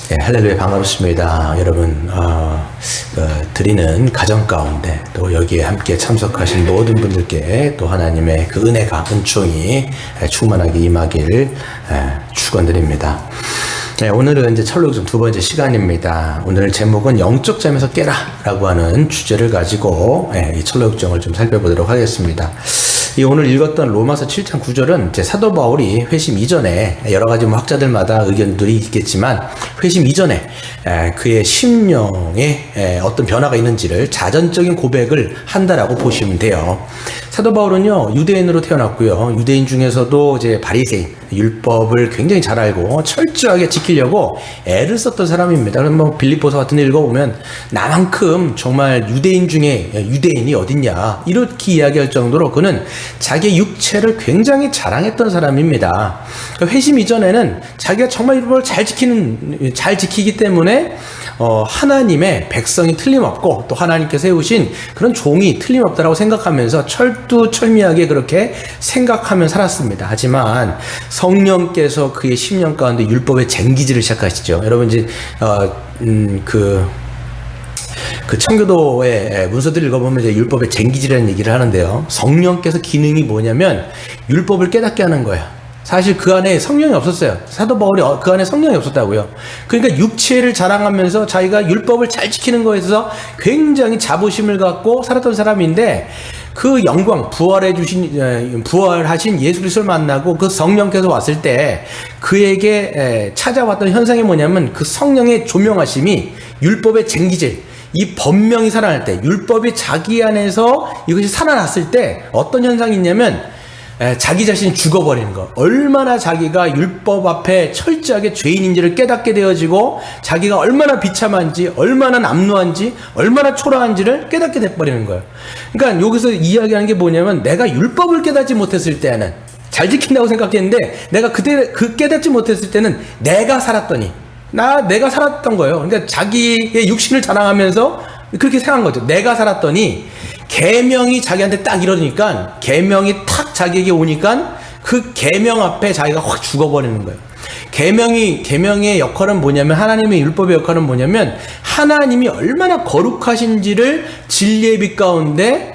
네, 할렐루야 반갑습니다. 여러분 드리는 가정 가운데 또 여기에 함께 참석하신 모든 분들께 또 하나님의 그 은혜가 은총이 충만하게 임하길 축원드립니다. 네, 오늘은 이제 철로역정 두 번째 시간입니다. 오늘 제목은 영적 잠에서 깨라 라고 하는 주제를 가지고 이 철로역정을 좀 살펴보도록 하겠습니다. 이 오늘 읽었던 로마서 7장 9절은 이제 사도 바울이 회심 이전에 여러 가지 학자들마다 의견들이 있겠지만 회심 이전에 그의 심령에 어떤 변화가 있는지를 자전적인 고백을 한다라고 보시면 돼요. 사도 바울은요 유대인으로 태어났고요. 유대인 중에서도 이제 바리새인 율법을 굉장히 잘 알고 철저하게 지키려고 애를 썼던 사람입니다. 그럼 뭐 빌립보서 같은 데 읽어보면 나만큼 정말 유대인 중에 유대인이 어딨냐 이렇게 이야기할 정도로 그는 자기 육체를 굉장히 자랑했던 사람입니다. 회심 이전에는 자기가 정말 율법을 잘 지키기 때문에 하나님의 백성이 틀림없고 또 하나님께서 세우신 그런 종이 틀림없다라고 생각하면서 철두철미하게 그렇게 생각하며 살았습니다. 하지만 성령께서 그의 심령 가운데 율법의 쟁기질을 시작하시죠. 여러분 이제 그 청교도의 문서들 읽어보면 이제 율법의 쟁기질이라는 얘기를 하는데요. 성령께서 기능이 뭐냐면 율법을 깨닫게 하는 거예요. 사실 그 안에 성령이 없었어요. 사도 바울이 그 안에 성령이 없었다고요. 그러니까 육체를 자랑하면서 자기가 율법을 잘 지키는 거에 있어서 굉장히 자부심을 갖고 살았던 사람인데 그 영광, 부활하신 예수 그리스도를 만나고 그 성령께서 왔을 때 그에게 찾아왔던 현상이 뭐냐면 그 성령의 조명하심이 율법의 쟁기질, 이 법명이 살아날 때, 율법이 자기 안에서 이것이 살아났을 때 어떤 현상이 있냐면 자기 자신이 죽어버리는 거. 얼마나 자기가 율법 앞에 철저하게 죄인인지를 깨닫게 되어지고 자기가 얼마나 비참한지, 얼마나 남루한지, 얼마나 초라한지를 깨닫게 돼버리는 거예요. 그러니까 여기서 이야기하는 게 뭐냐면 내가 율법을 깨닫지 못했을 때는 잘 지킨다고 생각했는데 내가 그때 깨닫지 못했을 때는 내가 살았더니 내가 살았던 거예요. 그러니까 자기의 육신을 자랑하면서 그렇게 생각한 거죠. 내가 살았더니 계명이 자기한테 딱 이러니까 계명이 탁 자기에게 오니까 그 계명 앞에 자기가 확 죽어버리는 거예요. 계명의 역할은 뭐냐면 하나님의 율법의 역할은 뭐냐면 하나님이 얼마나 거룩하신지를 진리의 빛 가운데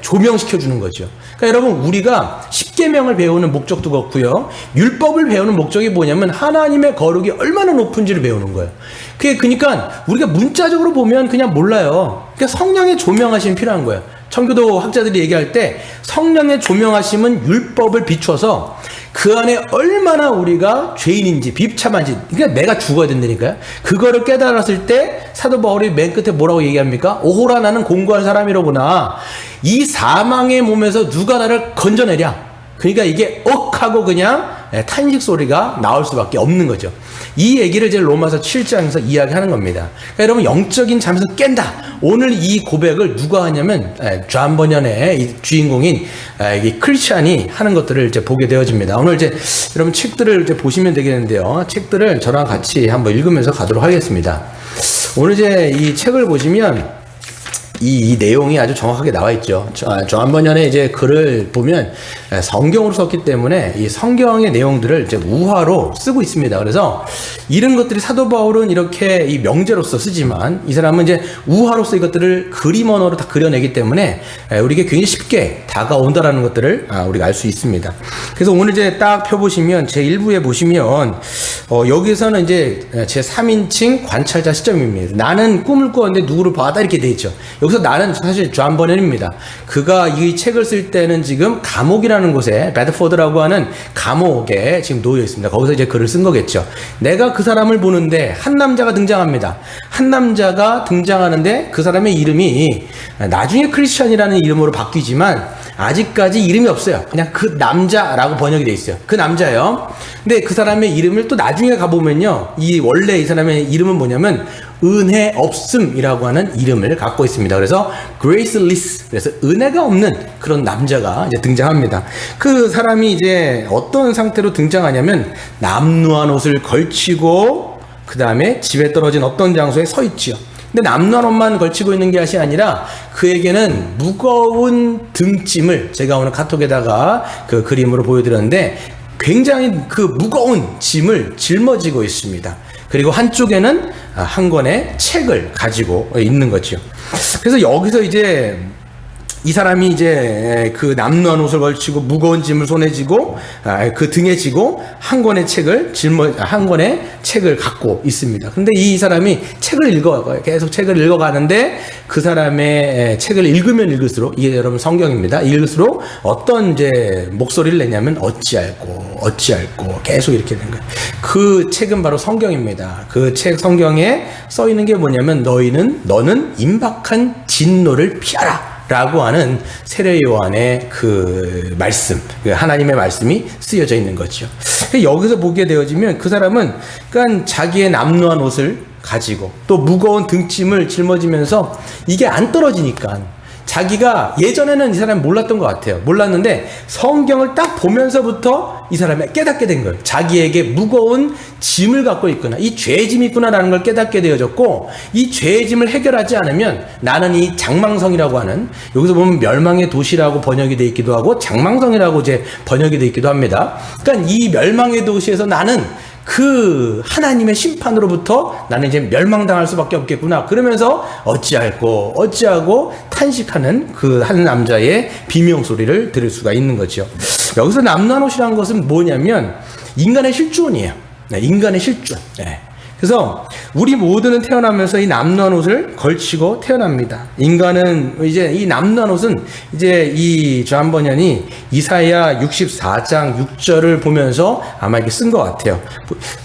조명시켜 주는 거죠. 그러니까 여러분 우리가 십계명을 배우는 목적도 그렇고요. 율법을 배우는 목적이 뭐냐면 하나님의 거룩이 얼마나 높은지를 배우는 거예요. 그러니까 우리가 문자적으로 보면 그냥 몰라요. 그러니까 성령의 조명하심이 필요한 거예요. 청교도 학자들이 얘기할 때 성령의 조명하심은 율법을 비춰서 그 안에 얼마나 우리가 죄인인지 비참한지, 그러니까 내가 죽어야 된다니까요. 그거를 깨달았을 때 사도 바울이 맨 끝에 뭐라고 얘기합니까? 오호라 나는 공고한 사람이로구나. 이 사망의 몸에서 누가 나를 건져내랴. 그러니까 이게 하고 그냥 탄식 소리가 나올 수밖에 없는 거죠. 이 얘기를 이제 로마서 7장에서 이야기하는 겁니다. 그러니까 여러분 영적인 잠에서 깬다. 오늘 이 고백을 누가 하냐면 존 버년의 이 주인공인 이 크리스찬이 하는 것들을 이제 보게 되어집니다. 오늘 이제 여러분 책들을 이제 보시면 되겠는데요. 책들을 저랑 같이 한번 읽으면서 가도록 하겠습니다. 오늘 이제 이 책을 보시면 이 내용이 아주 정확하게 나와 있죠. 존 버년의 이제 글을 보면 성경으로 썼기 때문에 이 성경의 내용들을 이제 우화로 쓰고 있습니다. 그래서 이런 것들이 사도 바울은 이렇게 이 명제로서 쓰지만 이 사람은 이제 우화로서 이것들을 그림 언어로 다 그려내기 때문에 우리에게 굉장히 쉽게 다가온다라는 것들을 우리가 알 수 있습니다. 그래서 오늘 이제 딱 펴보시면 제 1부에 보시면 여기서는 이제 제 3인칭 관찰자 시점입니다. 나는 꿈을 꾸었는데 누구를 봐다 이렇게 돼 있죠. 여기서 나는 사실 존 버년입니다. 그가 이 책을 쓸 때는 지금 감옥이라는 곳에 베드포드라고 하는 감옥에 지금 놓여 있습니다. 거기서 이제 글을 쓴 거겠죠. 내가 그 사람을 보는데 한 남자가 등장합니다. 한 남자가 등장하는데 그 사람의 이름이 나중에 크리스찬이라는 이름으로 바뀌지만 아직까지 이름이 없어요. 그냥 그 남자라고 번역이 돼 있어요. 그 남자예요. 근데 그 사람의 이름을 또 나중에 가보면요. 원래 이 사람의 이름은 뭐냐면 은혜 없음이라고 하는 이름을 갖고 있습니다. 그래서 graceless, 그래서 은혜가 없는 그런 남자가 이제 등장합니다. 그 사람이 이제 어떤 상태로 등장하냐면 남루한 옷을 걸치고 그 다음에 집에 떨어진 어떤 장소에 서 있지요. 근데 남루한 옷만 걸치고 있는 것이 아니라 그에게는 무거운 등짐을 제가 오늘 카톡에다가 그 그림으로 보여드렸는데 굉장히 그 무거운 짐을 짊어지고 있습니다. 그리고 한쪽에는 한 권의 책을 가지고 있는 거죠. 그래서 여기서 이제 이 사람이 이제 그 남루한 옷을 걸치고 무거운 짐을 손에 쥐고 그 등에 지고 한 권의 책을 갖고 있습니다. 근데 이 사람이 책을 읽어가요. 계속 책을 읽어가는데 그 사람의 책을 읽으면 읽을수록, 이게 여러분 성경입니다. 읽을수록 어떤 이제 목소리를 내냐면 어찌할꼬 계속 이렇게 된 거예요. 그 책은 바로 성경입니다. 그 책 성경에 써 있는 게 뭐냐면 너는 임박한 진노를 피하라 라고 하는 세례 요한의 그 말씀, 하나님의 말씀이 쓰여져 있는 거죠. 여기서 보게 되어지면 그 사람은 그러니까 자기의 남루한 옷을 가지고 또 무거운 등짐을 짊어지면서 이게 안 떨어지니까, 자기가 예전에는 이 사람이 몰랐던 것 같아요. 몰랐는데 성경을 딱 보면서부터 이 사람이 깨닫게 된 거예요. 자기에게 무거운 짐을 갖고 있구나, 이 죄의 짐이 있구나라는 걸 깨닫게 되어졌고, 이 죄의 짐을 해결하지 않으면 나는 이 장망성이라고 하는, 여기서 보면 멸망의 도시라고 번역이 되어 있기도 하고 장망성이라고 이제 번역이 되어 있기도 합니다. 그러니까 이 멸망의 도시에서 나는 그 하나님의 심판으로부터 나는 이제 멸망당할 수밖에 없겠구나, 그러면서 어찌하고 탄식하는 그 한 남자의 비명소리를 들을 수가 있는 거죠. 여기서 남루한 옷이라는 것은 뭐냐면 인간의 실존이에요. 네, 인간의 실존. 네. 그래서 우리 모두는 태어나면서 이 남루한 옷을 걸치고 태어납니다. 인간은 이제 이 남루한 옷은 이제 이 조한 번연이 이사야 64장 6절을 보면서 아마 이렇게 쓴 것 같아요.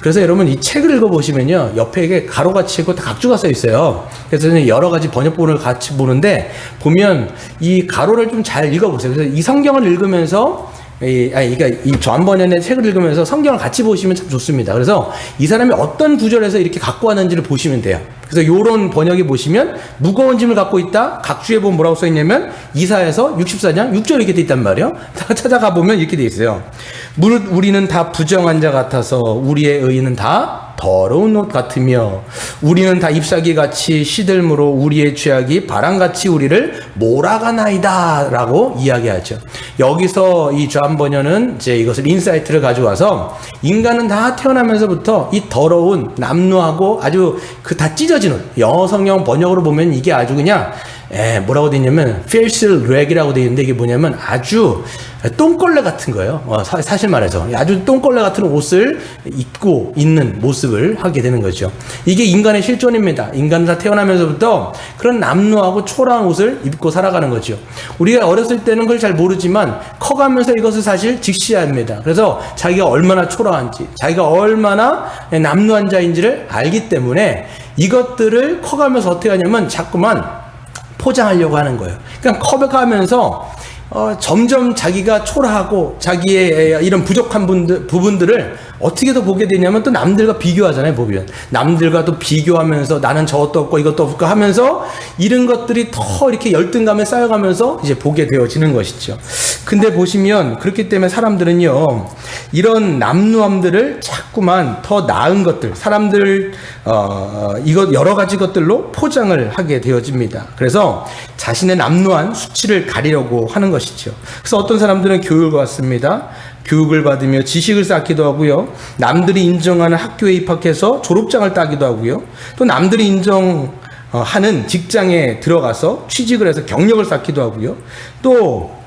그래서 여러분 이 책을 읽어보시면요, 옆에 이게 가로가 치고 다 각주가 써 있어요. 그래서 여러 가지 번역본을 같이 보는데 보면 이 가로를 좀 잘 읽어보세요. 그래서 이 성경을 읽으면서 그러니까 이 조한 번연의 책을 읽으면서 성경을 같이 보시면 참 좋습니다. 그래서 이 사람이 어떤 구절에서 이렇게 갖고 왔는지를 보시면 돼요. 그래서 요런 번역에 보시면 무거운 짐을 갖고 있다. 각주에 보면 뭐라고 써 있냐면 이사야서 64장 6절 이렇게 돼 있단 말이에요. 찾아가 보면 이렇게 돼 있어요. 무릇 우리는 다 부정한 자 같아서 우리의 의는 다 더러운 옷 같으며 우리는 다 잎사귀 같이 시들므로 우리의 죄악이 바람같이 우리를 몰아가나이다 라고 이야기하죠. 여기서 이 조한 번연은 이제 이것을 인사이트를 가져와서 인간은 다 태어나면서부터 이 더러운 남루하고 아주 그 다 찢어진 옷, 영어 성경 번역으로 보면 이게 아주 그냥 뭐라고 되어 있냐면 filthy rag이라고 되어 있는데, 이게 뭐냐면 아주 똥걸레 같은 거예요. 사실 말해서 아주 똥걸레 같은 옷을 입고 있는 모습을 하게 되는 거죠. 이게 인간의 실존입니다. 인간은 다 태어나면서부터 그런 남루하고 초라한 옷을 입고 살아가는 거죠. 우리가 어렸을 때는 그걸 잘 모르지만 커가면서 이것을 사실 직시합니다. 그래서 자기가 얼마나 초라한지, 자기가 얼마나 남루한 자인지를 알기 때문에 이것들을 커가면서 어떻게 하냐면 자꾸만 포장하려고 하는 거예요. 그러니까 커가면서 점점 자기가 초라하고 자기의 이런 부족한 부분들을 어떻게 더 보게 되냐면 또 남들과 비교하잖아요. 보면 남들과 또 비교하면서 나는 저것도 없고 이것도 없고 하면서 이런 것들이 더 이렇게 열등감에 쌓여가면서 이제 보게 되어지는 것이죠. 근데 보시면 그렇기 때문에 사람들은요, 이런 남루함들을 자꾸만 더 나은 것들, 사람들 이것 여러 가지 것들로 포장을 하게 되어집니다. 그래서 자신의 남루한 수치를 가리려고 하는 것이죠. 그래서 어떤 사람들은 교육을 받습니다. 교육을 받으며 지식을 쌓기도 하고요, 남들이 인정하는 학교에 입학해서 졸업장을 따기도 하고요, 또 남들이 인정하는 직장에 들어가서 취직을 해서 경력을 쌓기도 하고요, 또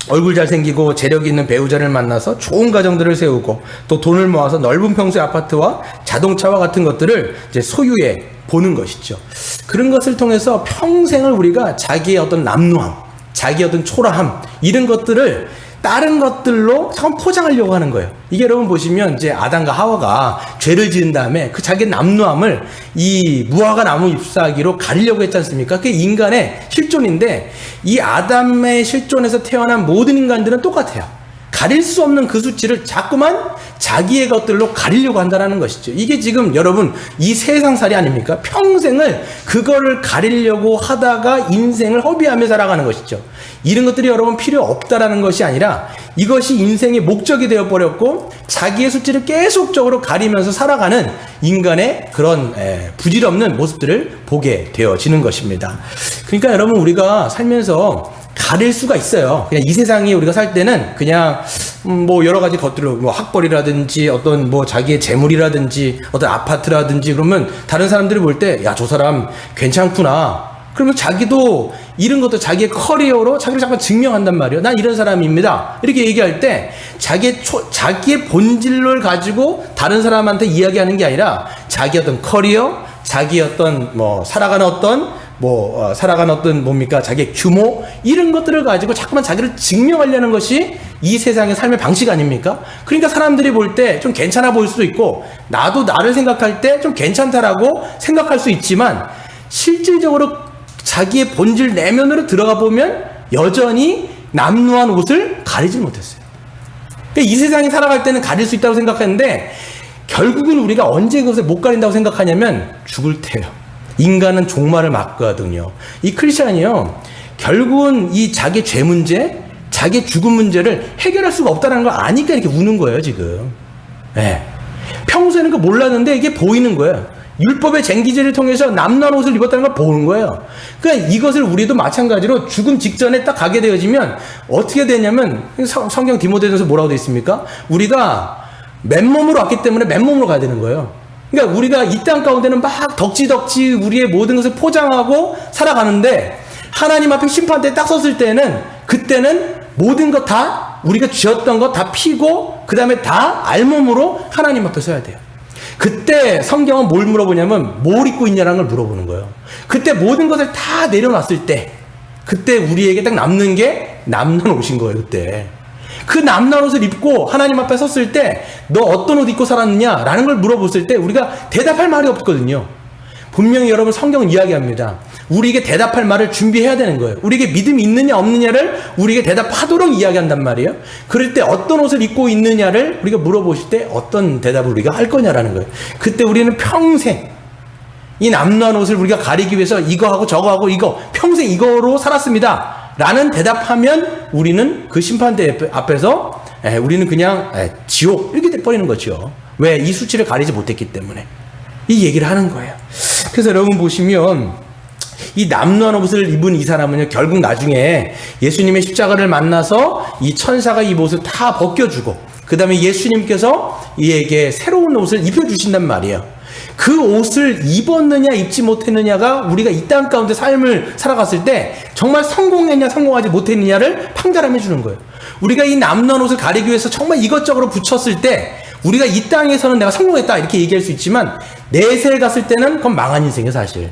얼굴 잘생기고 재력 있는 배우자를 만나서 좋은 가정들을 세우고 또 돈을 모아서 넓은 평수의 아파트와 자동차와 같은 것들을 이제 소유해 보는 것이죠. 그런 것을 통해서 평생을 우리가 자기의 어떤 남루함, 자기의 어떤 초라함, 이런 것들을 다른 것들로 참 포장하려고 하는 거예요. 이게 여러분 보시면 이제 아담과 하와가 죄를 지은 다음에 그 자기 남루함을 이 무화과 나무 잎사귀로 가리려고 했지 않습니까? 그게 인간의 실존인데, 이 아담의 실존에서 태어난 모든 인간들은 똑같아요. 가릴 수 없는 그 수치를 자꾸만 자기의 것들로 가리려고 한다는 것이죠. 이게 지금 여러분 이 세상살이 아닙니까? 평생을 그거를 가리려고 하다가 인생을 허비하며 살아가는 것이죠. 이런 것들이 여러분 필요 없다라는 것이 아니라 이것이 인생의 목적이 되어버렸고 자기의 수치를 계속적으로 가리면서 살아가는 인간의 그런 부질없는 모습들을 보게 되어지는 것입니다. 그러니까 여러분 우리가 살면서 가릴 수가 있어요. 그냥 이 세상에 우리가 살 때는 그냥 뭐 여러 가지 것들을 뭐 학벌이라든지 어떤 뭐 자기의 재물이라든지 어떤 아파트라든지 그러면 다른 사람들이 볼 때 야, 저 사람 괜찮구나. 그러면 자기도 이런 것도 자기의 커리어로 자기를 잠깐 증명한단 말이에요. 난 이런 사람입니다. 이렇게 얘기할 때 자기의 본질을 가지고 다른 사람한테 이야기하는 게 아니라 자기 어떤 커리어, 자기 어떤 살아가는 어떤 뭡니까? 자기의 규모 이런 것들을 가지고 자꾸만 자기를 증명하려는 것이 이 세상의 삶의 방식 아닙니까? 그러니까 사람들이 볼 때 좀 괜찮아 보일 수도 있고 나도 나를 생각할 때 좀 괜찮다라고 생각할 수 있지만 실질적으로 자기의 본질 내면으로 들어가 보면 여전히 남루한 옷을 가리지 못했어요. 그러니까 이 세상에 살아갈 때는 가릴 수 있다고 생각했는데 결국은 우리가 언제 그것을 못 가린다고 생각하냐면 죽을 때요. 인간은 종말을 맞거든요. 이 크리스찬이요. 결국은 이 자기 죄 문제, 자기 죽음 문제를 해결할 수가 없다는 걸 아니까 이렇게 우는 거예요, 지금. 네. 평소에는 그거 몰랐는데 이게 보이는 거예요. 율법의 쟁기제를 통해서 남루한 옷을 입었다는 걸 보는 거예요. 그러니까 이것을 우리도 마찬가지로 죽음 직전에 딱 가게 되어지면 어떻게 되냐면 성경 디모데전서 뭐라고 되어 있습니까? 우리가 맨몸으로 왔기 때문에 맨몸으로 가야 되는 거예요. 그러니까 우리가 이 땅 가운데는 막 덕지덕지 우리의 모든 것을 포장하고 살아가는데 하나님 앞에 심판대에 딱 섰을 때는 그때는 모든 것 다 우리가 쥐었던 것 다 피고 그 다음에 다 알몸으로 하나님 앞에 서야 돼요. 그때 성경은 뭘 물어보냐면 뭘 입고 있냐라는 걸 물어보는 거예요. 그때 모든 것을 다 내려놨을 때 그때 우리에게 딱 남는 게 남는 옷인 거예요. 그때 그 남는 옷을 입고 하나님 앞에 섰을 때 너 어떤 옷 입고 살았느냐라는 걸 물어봤을 때 우리가 대답할 말이 없거든요. 분명히 여러분 성경은 이야기합니다. 우리에게 대답할 말을 준비해야 되는 거예요. 우리에게 믿음이 있느냐 없느냐를 우리에게 대답하도록 이야기한단 말이에요. 그럴 때 어떤 옷을 입고 있느냐를 우리가 물어보실 때 어떤 대답을 우리가 할 거냐라는 거예요. 그때 우리는 평생 이 남루한 옷을 우리가 가리기 위해서 이거하고 저거하고 이거 평생 이거로 살았습니다 라는 대답하면 우리는 그 심판대 앞에서 우리는 그냥 지옥 이렇게 돼버리는 거죠. 왜? 이 수치를 가리지 못했기 때문에 이 얘기를 하는 거예요. 그래서 여러분 보시면 이 남루한 옷을 입은 이 사람은요 결국 나중에 예수님의 십자가를 만나서 이 천사가 이 옷을 다 벗겨주고 그 다음에 예수님께서 이에게 새로운 옷을 입혀주신단 말이에요. 그 옷을 입었느냐 입지 못했느냐가 우리가 이 땅 가운데 삶을 살아갔을 때 정말 성공했냐 성공하지 못했느냐를 판단해 주는 거예요. 우리가 이 남루한 옷을 가리기 위해서 정말 이것저것 붙였을 때 우리가 이 땅에서는 내가 성공했다 이렇게 얘기할 수 있지만 내세에 갔을 때는 그건 망한 인생이에요. 사실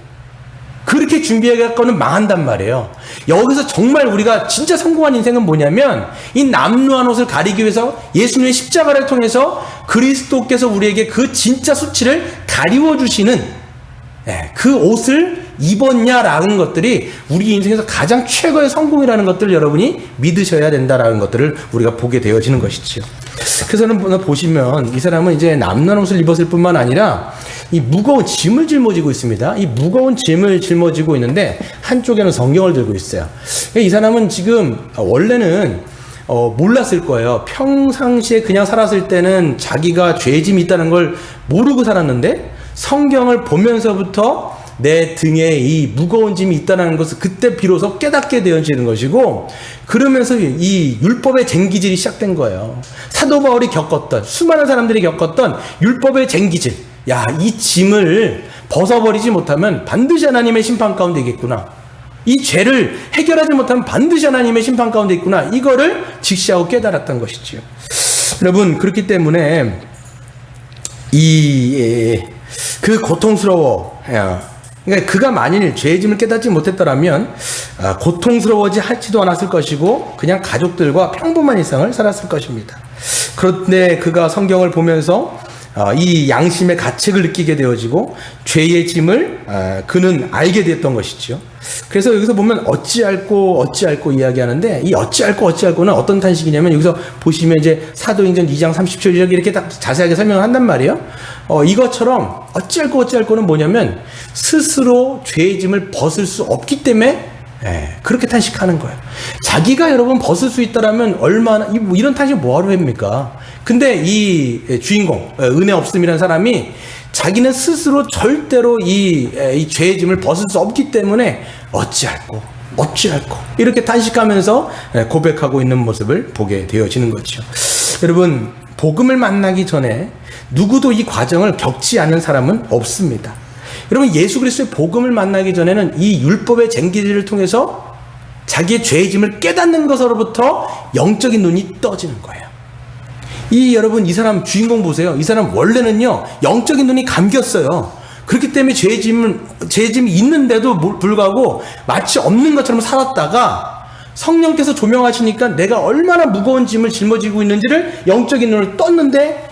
그렇게 준비해갖고는 망한단 말이에요. 여기서 정말 우리가 진짜 성공한 인생은 뭐냐면 이 남루한 옷을 가리기 위해서 예수님의 십자가를 통해서 그리스도께서 우리에게 그 진짜 수치를 가리워 주시는 그 옷을 입었냐라는 것들이 우리 인생에서 가장 최고의 성공이라는 것들을 여러분이 믿으셔야 된다라는 것들을 우리가 보게 되어지는 것이지요. 그래서는 보시면 이 사람은 이제 남루한 옷을 입었을 뿐만 아니라 이 무거운 짐을 짊어지고 있습니다. 이 무거운 짐을 짊어지고 있는데 한쪽에는 성경을 들고 있어요. 이 사람은 지금 원래는 몰랐을 거예요. 평상시에 그냥 살았을 때는 자기가 죄짐이 있다는 걸 모르고 살았는데 성경을 보면서부터 내 등에 이 무거운 짐이 있다는 것을 그때 비로소 깨닫게 되어지는 것이고 그러면서 이 율법의 쟁기질이 시작된 거예요. 사도 바울이 겪었던 수많은 사람들이 겪었던 율법의 쟁기질 야, 이 짐을 벗어버리지 못하면 반드시 하나님의 심판 가운데 있겠구나. 이 죄를 해결하지 못하면 반드시 하나님의 심판 가운데 있구나. 이거를 직시하고 깨달았던 것이지요. 여러분 그렇기 때문에 그 고통스러워. 그러니까 그가 만일 죄의 짐을 깨닫지 못했더라면 고통스러워지 하지도 않았을 것이고 그냥 가족들과 평범한 일상을 살았을 것입니다. 그런데 그가 성경을 보면서 이 양심의 가책을 느끼게 되어지고 죄의 짐을 그는 알게 됐던 것이죠. 그래서 여기서 보면 어찌할꼬 이야기하는데 이 어찌할꼬는 어떤 탄식이냐면 여기서 보시면 이제 사도행전 2장 30절 이렇게 딱 자세하게 설명을 한단 말이에요. 이것처럼 어찌할꼬는 뭐냐면 스스로 죄의 짐을 벗을 수 없기 때문에 그렇게 탄식하는 거예요. 자기가 여러분 벗을 수 있다라면 얼마나 이런 탄식 뭐하러 합니까? 근데 이 주인공 은혜 없음이라는 사람이 자기는 스스로 절대로 이 죄의 짐을 벗을 수 없기 때문에 어찌할꼬 이렇게 탄식하면서 고백하고 있는 모습을 보게 되어지는 거죠. 여러분, 복음을 만나기 전에 누구도 이 과정을 겪지 않는 사람은 없습니다. 여러분, 예수 그리스도의 복음을 만나기 전에는 이 율법의 쟁기질을 통해서 자기의 죄의 짐을 깨닫는 것으로부터 영적인 눈이 떠지는 거예요. 여러분, 이 사람 주인공 보세요. 이 사람 원래는요, 영적인 눈이 감겼어요. 그렇기 때문에 죄의 짐이 있는데도 불구하고 마치 없는 것처럼 살았다가 성령께서 조명하시니까 내가 얼마나 무거운 짐을 짊어지고 있는지를 영적인 눈을 떴는데,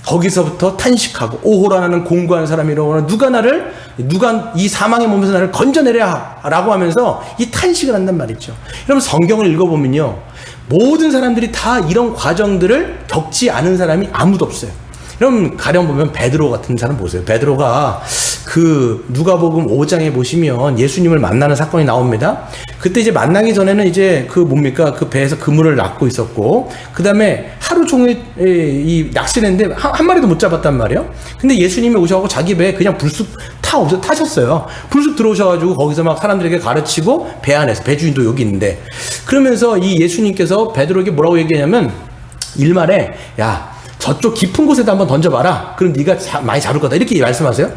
거기서부터 탄식하고 오호라는 공고한 사람이로구나. 누가 이 사망의 몸에서 나를 건져내랴 라고 하면서 이 탄식을 한단 말이죠. 여러분, 성경을 읽어보면요, 모든 사람들이 다 이런 과정들을 겪지 않은 사람이 아무도 없어요. 여러분, 가령 보면 베드로 같은 사람 보세요. 베드로가 누가복음 5장에 보시면 예수님을 만나는 사건이 나옵니다. 그때 이제 만나기 전에는 이제 그 배에서 그물을 낚고 있었고, 그 다음에 하루 종일 이 낚시를 했는데 한 마리도 못 잡았단 말이에요. 근데 예수님이 오셔가지고 자기 배에 그냥 불쑥 타셨어요. 불쑥 들어오셔가지고 거기서 막 사람들에게 가르치고, 배 안에서, 배주인도 여기 있는데, 그러면서 이 예수님께서 베드로에게 뭐라고 얘기하냐면, 일말에, 야, 저쪽 깊은 곳에다 한번 던져봐라. 그럼 네가 많이 잡을 거다. 이렇게 말씀하세요.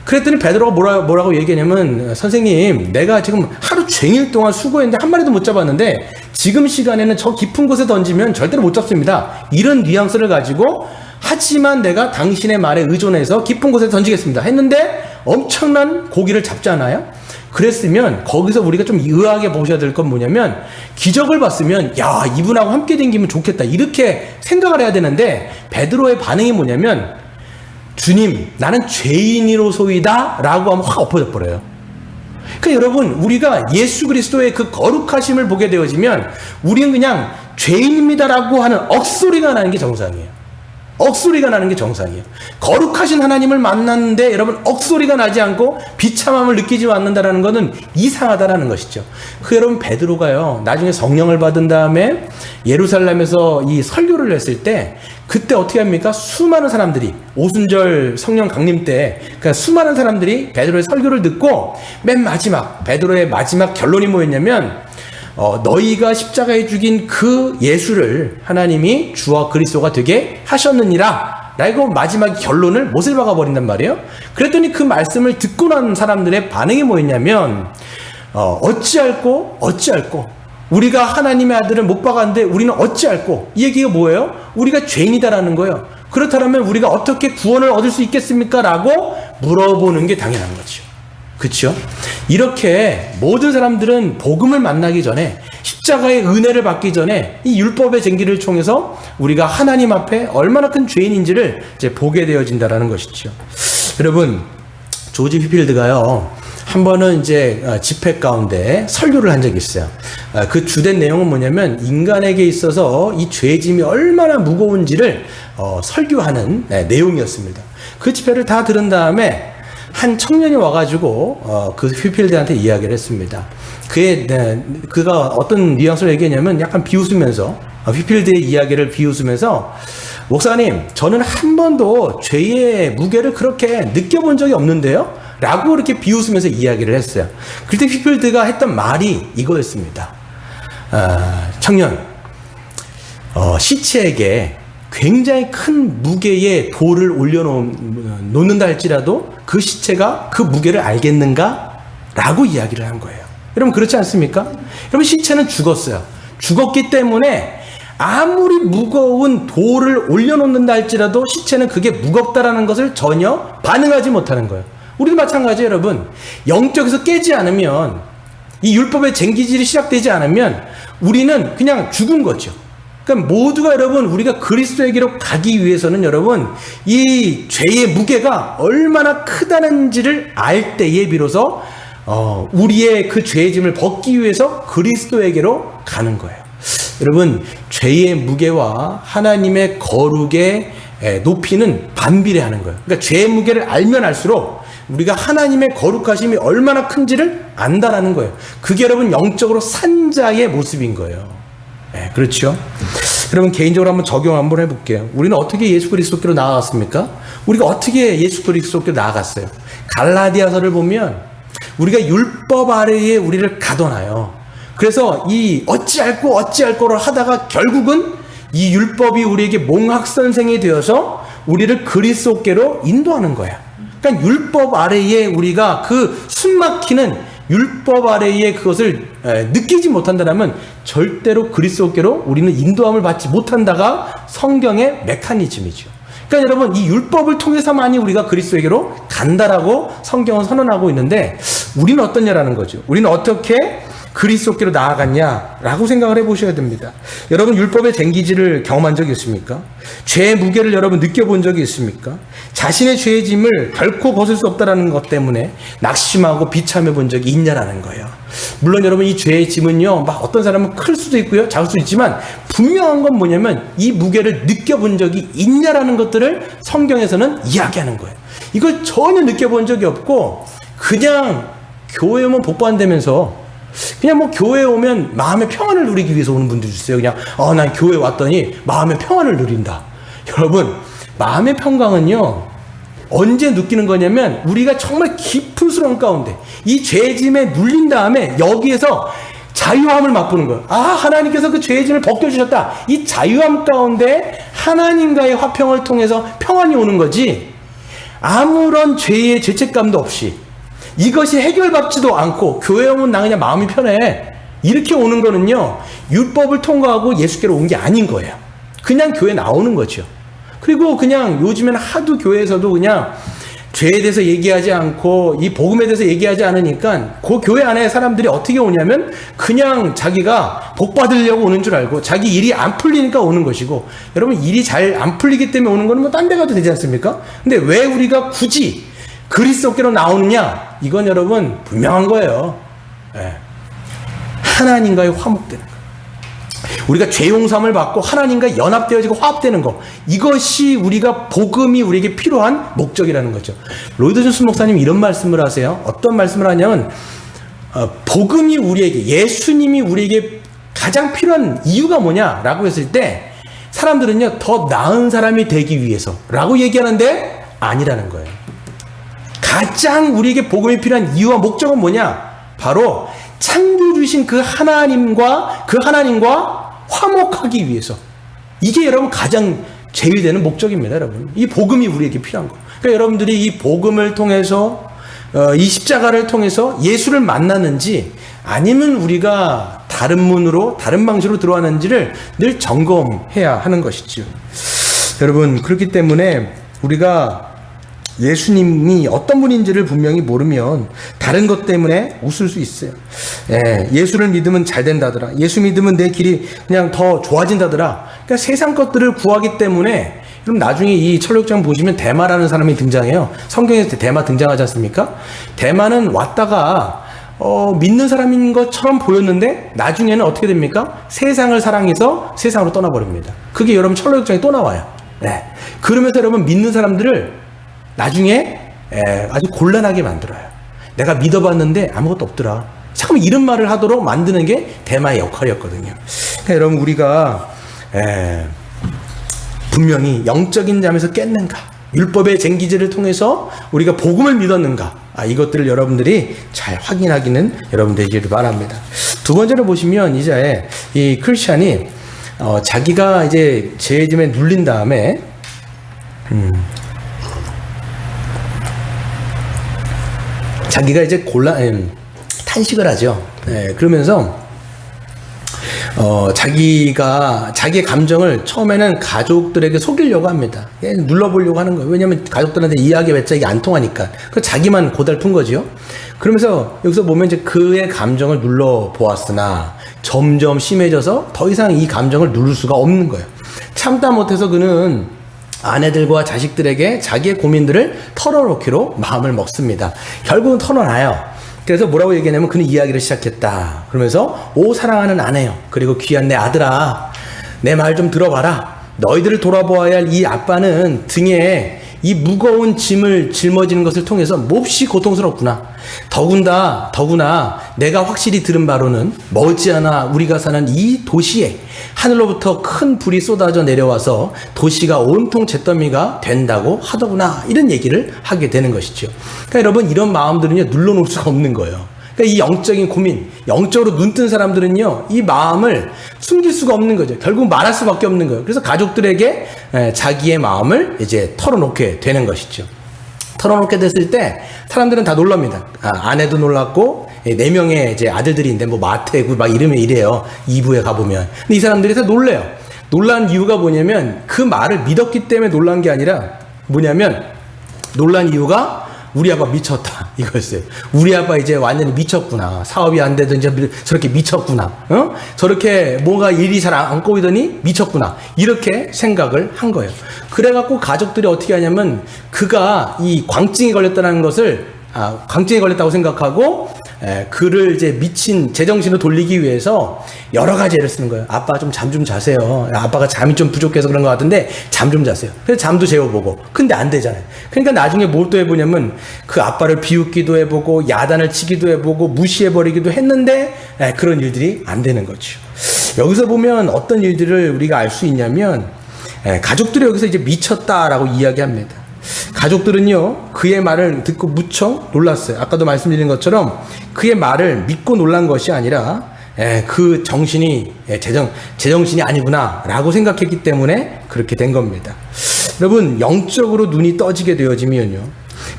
그랬더니 베드로가 뭐라고 얘기하냐면, 선생님, 내가 지금 하루 종일 동안 수고했는데 한 마리도 못 잡았는데 지금 시간에는 저 깊은 곳에 던지면 절대로 못 잡습니다. 이런 뉘앙스를 가지고, 하지만 내가 당신의 말에 의존해서 깊은 곳에 던지겠습니다 했는데 엄청난 고기를 잡잖아요. 그랬으면 거기서 우리가 좀 의아하게 보셔야 될 건 뭐냐면, 기적을 봤으면 야, 이분하고 함께 다니면 좋겠다 이렇게 생각을 해야 되는데, 베드로의 반응이 뭐냐면, 주님, 나는 죄인이로소이다 라고 하면 확 엎어져 버려요. 그러니까 여러분, 우리가 예수 그리스도의 그 거룩하심을 보게 되어지면 우리는 그냥 죄인입니다라고 하는 억소리가 나는 게 정상이에요. 억소리가 나는 게 정상이에요. 거룩하신 하나님을 만났는데 여러분, 억소리가 나지 않고 비참함을 느끼지 않는다라는 것은 이상하다라는 것이죠. 여러분, 베드로가요, 나중에 성령을 받은 다음에 예루살렘에서 이 설교를 했을 때, 그때 어떻게 합니까? 수많은 사람들이, 오순절 성령 강림 때, 그러니까 수많은 사람들이 베드로의 설교를 듣고, 맨 마지막, 베드로의 마지막 결론이 뭐였냐면, 너희가 십자가에 죽인 그 예수를 하나님이 주와 그리스도가 되게 하셨느니라 라고 마지막 결론을 못을 박아버린단 말이에요. 그랬더니 그 말씀을 듣고 난 사람들의 반응이 뭐였냐면, 어찌할꼬 우리가 하나님의 아들을 못 박았는데 우리는 어찌할꼬, 이 얘기가 뭐예요? 우리가 죄인이다라는 거예요. 그렇다면 우리가 어떻게 구원을 얻을 수 있겠습니까? 라고 물어보는 게 당연한 거죠. 그렇죠? 이렇게 모든 사람들은 복음을 만나기 전에, 십자가의 은혜를 받기 전에 이 율법의 쟁기를 통해서 우리가 하나님 앞에 얼마나 큰 죄인인지를 이제 보게 되어진다라는 것이죠. 여러분, 조지 휘필드가요, 한 번은 이제 집회 가운데 설교를 한 적이 있어요. 그 주된 내용은 뭐냐면, 인간에게 있어서 이 죄짐이 얼마나 무거운지를 설교하는 내용이었습니다. 그 집회를 다 들은 다음에 한 청년이 와가지고 그 휘필드한테 이야기를 했습니다. 그가 어떤 뉘앙스로 얘기했냐면, 약간 비웃으면서, 휘필드의 이야기를 비웃으면서, 목사님, 저는 한 번도 죄의 무게를 그렇게 느껴본 적이 없는데요? 라고 이렇게 비웃으면서 이야기를 했어요. 그때 휘필드가 했던 말이 이거였습니다. 청년, 시체에게 굉장히 큰 무게의 돌을 올려놓는다 할지라도 그 시체가 그 무게를 알겠는가? 라고 이야기를 한 거예요. 여러분, 그렇지 않습니까? 여러분, 시체는 죽었어요. 죽었기 때문에 아무리 무거운 돌을 올려놓는다 할지라도 시체는 그게 무겁다라는 것을 전혀 반응하지 못하는 거예요. 우리도 마찬가지예요, 여러분. 영적에서 깨지 않으면, 이 율법의 쟁기질이 시작되지 않으면 우리는 그냥 죽은 거죠. 그러니까 모두가, 여러분, 우리가 그리스도에게로 가기 위해서는 여러분, 이 죄의 무게가 얼마나 크다는지를 알 때에 비로소 우리의 그 죄의 짐을 벗기 위해서 그리스도에게로 가는 거예요. 여러분, 죄의 무게와 하나님의 거룩의 높이는 반비례하는 거예요. 그러니까 죄의 무게를 알면 알수록 우리가 하나님의 거룩하심이 얼마나 큰지를 안다라는 거예요. 그게 여러분, 영적으로 산 자의 모습인 거예요. 네, 그렇죠? 여러분, 개인적으로 한번 적용 한번 해볼게요. 우리는 어떻게 예수 그리스도께로 나아갔습니까? 우리가 어떻게 예수 그리스도께로 나아갔어요? 갈라디아서를 보면 우리가 율법 아래에 우리를 가둬놔요. 그래서 이 어찌할꼬를 하다가 결국은 이 율법이 우리에게 몽학선생이 되어서 우리를 그리스도께로 인도하는 거야. 그러니까 율법 아래에 우리가 그 숨막히는 율법 아래에 그것을 느끼지 못한다면 절대로 그리스도께로 우리는 인도함을 받지 못한다가 성경의 메커니즘이죠. 그러니까 여러분, 이 율법을 통해서만이 우리가 그리스도에게로 간다라고 성경은 선언하고 있는데, 우리는 어떠냐라는 거죠. 우리는 어떻게 그리스도께로 나아갔냐라고 생각을 해보셔야 됩니다. 여러분, 율법의 쟁기질을 경험한 적이 있습니까? 죄의 무게를 여러분 느껴본 적이 있습니까? 자신의 죄의 짐을 결코 벗을 수 없다는 것 때문에 낙심하고 비참해 본 적이 있냐라는 거예요. 물론 여러분, 이 죄의 짐은요, 막 어떤 사람은 클 수도 있고요, 작을 수도 있지만 분명한 건 뭐냐면 이 무게를 느껴본 적이 있냐라는 것들을 성경에서는 이야기하는 거예요. 이걸 전혀 느껴본 적이 없고 그냥 교회 오면 복 받는다면서 그냥 뭐 교회에 오면 마음의 평안을 누리기 위해서 오는 분들이 있어요. 그냥 난 교회 왔더니 마음의 평안을 누린다. 여러분, 마음의 평강은요 언제 느끼는 거냐면 우리가 정말 깊은 수렁 가운데 이 죄짐에 눌린 다음에 여기에서 자유함을 맛보는 거예요. 하나님께서 그 죄의 짐을 벗겨주셨다. 이 자유함 가운데 하나님과의 화평을 통해서 평안이 오는 거지, 아무런 죄의 죄책감도 없이 이것이 해결받지도 않고 교회 오면 나 그냥 마음이 편해 이렇게 오는 거는요, 율법을 통과하고 예수께로 온 게 아닌 거예요. 그냥 교회 나오는 거죠. 그리고 그냥 요즘에는 하도 교회에서도 그냥 죄에 대해서 얘기하지 않고 이 복음에 대해서 얘기하지 않으니까 그 교회 안에 사람들이 어떻게 오냐면 그냥 자기가 복 받으려고 오는 줄 알고 자기 일이 안 풀리니까 오는 것이고, 여러분, 일이 잘 안 풀리기 때문에 오는 거는 뭐 딴 데 가도 되지 않습니까? 근데 왜 우리가 굳이 그리스도께로 나오느냐? 이건 여러분 분명한 거예요. 하나님과의 화목되는 거, 우리가 죄 용서함을 받고 하나님과 연합되어지고 화합되는 거, 이것이 우리가 복음이 우리에게 필요한 목적이라는 거죠. 로이드 존슨 목사님이 이런 말씀을 하세요. 어떤 말씀을 하냐면 복음이 우리에게, 예수님이 우리에게 가장 필요한 이유가 뭐냐라고 했을 때 사람들은요 더 나은 사람이 되기 위해서라고 얘기하는데 아니라는 거예요. 가장 우리에게 복음이 필요한 이유와 목적은 뭐냐? 바로 창조주신 그 하나님과 화목하기 위해서. 이게 여러분 가장 제일 되는 목적입니다, 여러분. 이 복음이 우리에게 필요한 거. 그러니까 여러분들이 이 복음을 통해서 이 십자가를 통해서 예수를 만났는지 아니면 우리가 다른 문으로 다른 방식으로 들어왔는지를 늘 점검해야 하는 것이죠. 여러분, 그렇기 때문에 우리가 예수님이 어떤 분인지를 분명히 모르면 다른 것 때문에 웃을 수 있어요. 예수를 믿으면 잘 된다더라. 예수 믿으면 내 길이 그냥 더 좋아진다더라. 그러니까 세상 것들을 구하기 때문에, 그럼 나중에 이 철록장 보시면 대마라는 사람이 등장해요. 성경에서 대마 등장하지 않습니까? 대마는 왔다가 믿는 사람인 것처럼 보였는데 나중에는 어떻게 됩니까? 세상을 사랑해서 세상으로 떠나버립니다. 그게 여러분 철록장에 또 나와요. 그러면서 여러분 믿는 사람들을 나중에 아주 곤란하게 만들어요. 내가 믿어봤는데 아무것도 없더라. 잠깐만, 이런 말을 하도록 만드는 게 대마의 역할이었거든요. 그러니까 여러분, 우리가 분명히 영적인 잠에서 깼는가, 율법의 쟁기질을 통해서 우리가 복음을 믿었는가, 이것들을 여러분들이 잘 확인하기는 여러분 되기를 바랍니다. 두 번째로 보시면 이제 이 크리스찬이 자기가 이제 죄의 짐에 눌린 다음에 자기가 이제 탄식을 하죠. 그러면서 자기의 감정을 처음에는 가족들에게 속이려고 합니다. 눌러보려고 하는 거예요. 왜냐하면 가족들한테 이야기해봤자 이게 안 통하니까. 그 자기만 고달픈 거지요. 그러면서 여기서 보면 이제 그의 감정을 눌러보았으나 점점 심해져서 더 이상 이 감정을 누를 수가 없는 거예요. 참다 못해서 그는 아내들과 자식들에게 자기의 고민들을 털어놓기로 마음을 먹습니다. 결국은 털어놔요. 그래서 뭐라고 얘기하냐면 그는 이야기를 시작했다. 그러면서 오 사랑하는 아내요, 그리고 귀한 내 아들아, 내 말 좀 들어봐라. 너희들을 돌아보아야 할 이 아빠는 등에 이 무거운 짐을 짊어지는 것을 통해서 몹시 고통스럽구나. 더구나 내가 확실히 들은 바로는 머지않아 우리가 사는 이 도시에 하늘로부터 큰 불이 쏟아져 내려와서 도시가 온통 잿더미가 된다고 하더구나. 이런 얘기를 하게 되는 것이죠. 그러니까 여러분, 이런 마음들은요 눌러놓을 수가 없는 거예요. 그러니까 그러니까 이 영적인 고민, 영적으로 눈뜬 사람들은요, 이 마음을 숨길 수가 없는 거죠. 결국 말할 수밖에 없는 거예요. 그래서 가족들에게 자기의 마음을 이제 털어놓게 되는 것이죠. 털어놓게 됐을 때 사람들은 다 놀랍니다. 아내도 놀랐고, 4명의 이제 아들들이 있는데 뭐 마태구 막 이름이 이래요. 2부에 가보면. 근데 이 사람들이 다 놀래요. 놀란 이유가 뭐냐면 그 말을 믿었기 때문에 놀란 게 아니라 뭐냐면 놀란 이유가 우리 아빠 미쳤다 이거였어요. 우리 아빠 이제 완전히 미쳤구나. 사업이 안 되든 이제 저렇게 미쳤구나. 저렇게 뭔가 일이 잘 안 꼬이더니 미쳤구나. 이렇게 생각을 한 거예요. 그래갖고 가족들이 어떻게 하냐면 그가 이 광증에 걸렸다는 것을 광증에 걸렸다고 생각하고 그를 이제 미친 제정신을 돌리기 위해서 여러 가지 애를 쓰는 거예요. 아빠 좀 잠 좀 자세요. 아빠가 잠이 좀 부족해서 그런 것 같은데 잠 좀 자세요. 그래서 잠도 재워보고. 근데 안 되잖아요. 그러니까 나중에 뭘 또 해보냐면 그 아빠를 비웃기도 해보고 야단을 치기도 해보고 무시해버리기도 했는데 그런 일들이 안 되는 거죠. 여기서 보면 어떤 일들을 우리가 알 수 있냐면 가족들이 여기서 이제 미쳤다라고 이야기합니다. 가족들은요 그의 말을 듣고 무척 놀랐어요. 아까도 말씀드린 것처럼 그의 말을 믿고 놀란 것이 아니라 그 정신이 제정신이 아니구나 라고 생각했기 때문에 그렇게 된 겁니다. 여러분 영적으로 눈이 떠지게 되어지면요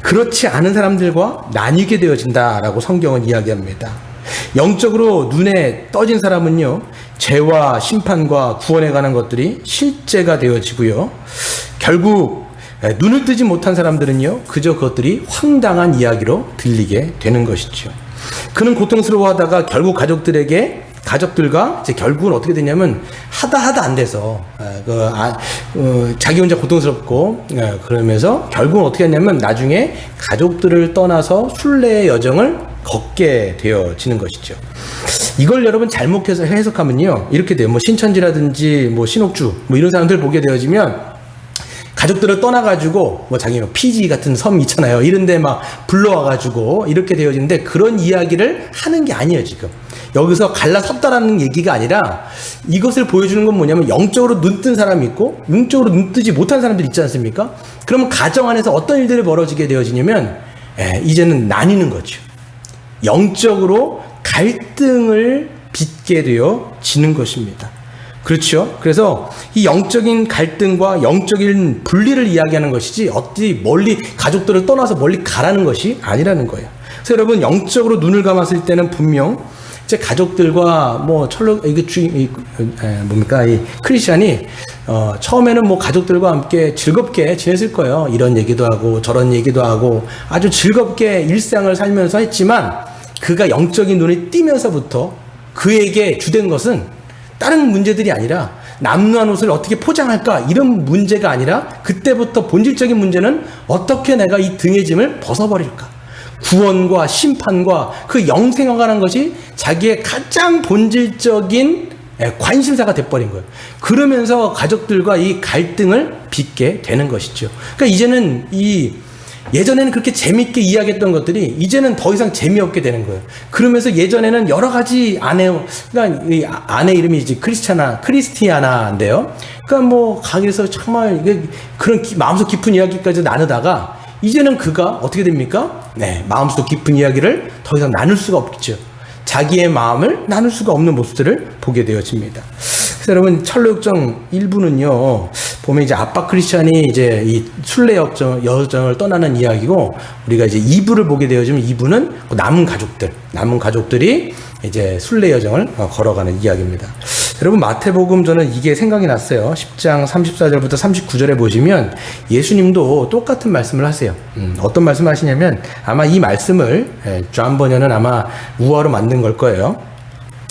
그렇지 않은 사람들과 나뉘게 되어진다라고 성경은 이야기합니다. 영적으로 눈에 떠진 사람은요 죄와 심판과 구원에 관한 것들이 실제가 되어지고요 결국 눈을 뜨지 못한 사람들은요 그저 그것들이 황당한 이야기로 들리게 되는 것이죠. 그는 고통스러워하다가 결국 가족들과 이제 결국은 어떻게 되냐면 하다 안 돼서 자기 혼자 고통스럽고 그러면서 결국은 어떻게 했냐면 나중에 가족들을 떠나서 순례의 여정을 걷게 되어지는 것이죠. 이걸 여러분 잘못해서 해석하면요 이렇게 돼요. 뭐 신천지라든지 뭐 신옥주 뭐 이런 사람들 보게 되어지면 가족들을 떠나가지고 뭐 자기 피지 같은 섬 있잖아요. 이런데 막 불러와가지고 이렇게 되어지는데 그런 이야기를 하는 게 아니에요. 지금 여기서 갈라섰다라는 얘기가 아니라 이것을 보여주는 건 뭐냐면 영적으로 눈뜬 사람이 있고 영적으로 눈뜨지 못한 사람들이 있지 않습니까? 그러면 가정 안에서 어떤 일들이 벌어지게 되어지냐면 이제는 나뉘는 거죠. 영적으로 갈등을 빚게 되어지는 것입니다. 그렇죠. 그래서 이 영적인 갈등과 영적인 분리를 이야기하는 것이지 어디 멀리 가족들을 떠나서 멀리 가라는 것이 아니라는 거예요. 그래서 여러분 영적으로 눈을 감았을 때는 분명 제 가족들과 뭐 이 크리스찬이 처음에는 뭐 가족들과 함께 즐겁게 지냈을 거예요. 이런 얘기도 하고 저런 얘기도 하고 아주 즐겁게 일상을 살면서 했지만 그가 영적인 눈이 띄면서부터 그에게 주된 것은 다른 문제들이 아니라 남루한 옷을 어떻게 포장할까 이런 문제가 아니라 그때부터 본질적인 문제는 어떻게 내가 이 등의 짐을 벗어버릴까 구원과 심판과 그 영생에 관한 것이 자기의 가장 본질적인 관심사가 돼버린 거예요. 그러면서 가족들과 이 갈등을 빚게 되는 것이죠. 그러니까 이제는 예전에는 그렇게 재밌게 이야기했던 것들이 이제는 더 이상 재미없게 되는 거예요. 그러면서 예전에는 여러 가지 그러니까 이 아내 이름이 이제 크리스티아나인데요. 그러니까 뭐 가게에서 정말 그런 마음속 깊은 이야기까지 나누다가 이제는 그가 어떻게 됩니까? 마음속 깊은 이야기를 더 이상 나눌 수가 없죠. 자기의 마음을 나눌 수가 없는 모습들을 보게 되어집니다. 그래서 여러분 철로역정 1부는요 보면 이제 아빠 크리스찬이 이제 이 순례 여정을 떠나는 이야기고 우리가 이제 2부를 보게 되어지면 2부는 남은 가족들이 이제 순례 여정을 걸어가는 이야기입니다. 여러분 마태복음 저는 이게 생각이 났어요. 10장 34절부터 39절에 보시면 예수님도 똑같은 말씀을 하세요. 어떤 말씀을 하시냐면 아마 이 말씀을 존 버녀는 아마 우화로 만든 걸 거예요.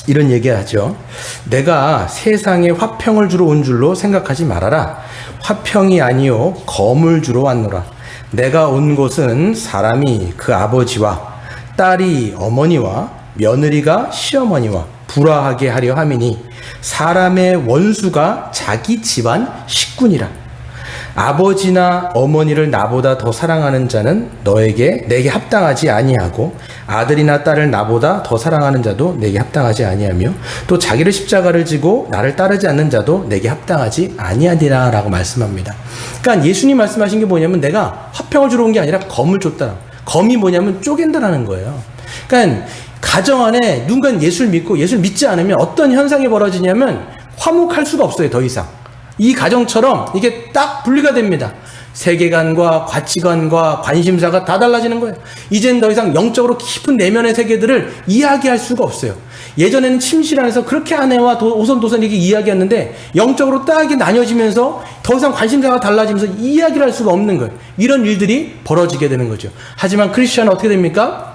이런 얘기하죠. 내가 세상에 화평을 주러 온 줄로 생각하지 말아라. 화평이 아니요 검을 주러 왔노라. 내가 온 곳은 사람이 그 아버지와 딸이 어머니와 며느리가 시어머니와 불화하게 하려 함이니 사람의 원수가 자기 집안 식군이라. 아버지나 어머니를 나보다 더 사랑하는 자는 내게 합당하지 아니하고 아들이나 딸을 나보다 더 사랑하는 자도 내게 합당하지 아니하며 또 자기를 십자가를 지고 나를 따르지 않는 자도 내게 합당하지 아니하리라 라고 말씀합니다. 그러니까 예수님 말씀하신 게 뭐냐면 내가 화평을 주러 온 게 아니라 검을 줬다. 검이 뭐냐면 쪼갠다라는 거예요. 그러니까 가정 안에 누군가 예수를 믿고 예수를 믿지 않으면 어떤 현상이 벌어지냐면 화목할 수가 없어요. 더 이상. 이 가정처럼 이게 딱 분리가 됩니다. 세계관과 가치관과 관심사가 다 달라지는 거예요. 이젠 더 이상 영적으로 깊은 내면의 세계들을 이야기할 수가 없어요. 예전에는 침실 안에서 그렇게 아내와 오손도손 이렇게 이야기했는데 영적으로 딱 이렇게 나뉘어지면서 더 이상 관심사가 달라지면서 이야기를 할 수가 없는 거예요. 이런 일들이 벌어지게 되는 거죠. 하지만 크리스천은 어떻게 됩니까?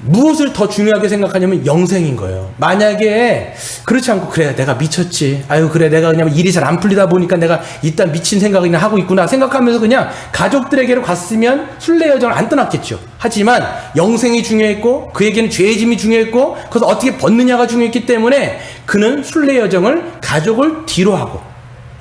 무엇을 더 중요하게 생각하냐면 영생인 거예요. 만약에 그렇지 않고 그래 내가 미쳤지, 아유 그래 내가 그냥 일이 잘 안 풀리다 보니까 내가 이딴 미친 생각을 그냥 하고 있구나 생각하면서 그냥 가족들에게로 갔으면 순례 여정을 안 떠났겠죠. 하지만 영생이 중요했고 그에게는 죄의 짐이 중요했고 그것을 어떻게 벗느냐가 중요했기 때문에 그는 순례 여정을 가족을 뒤로 하고,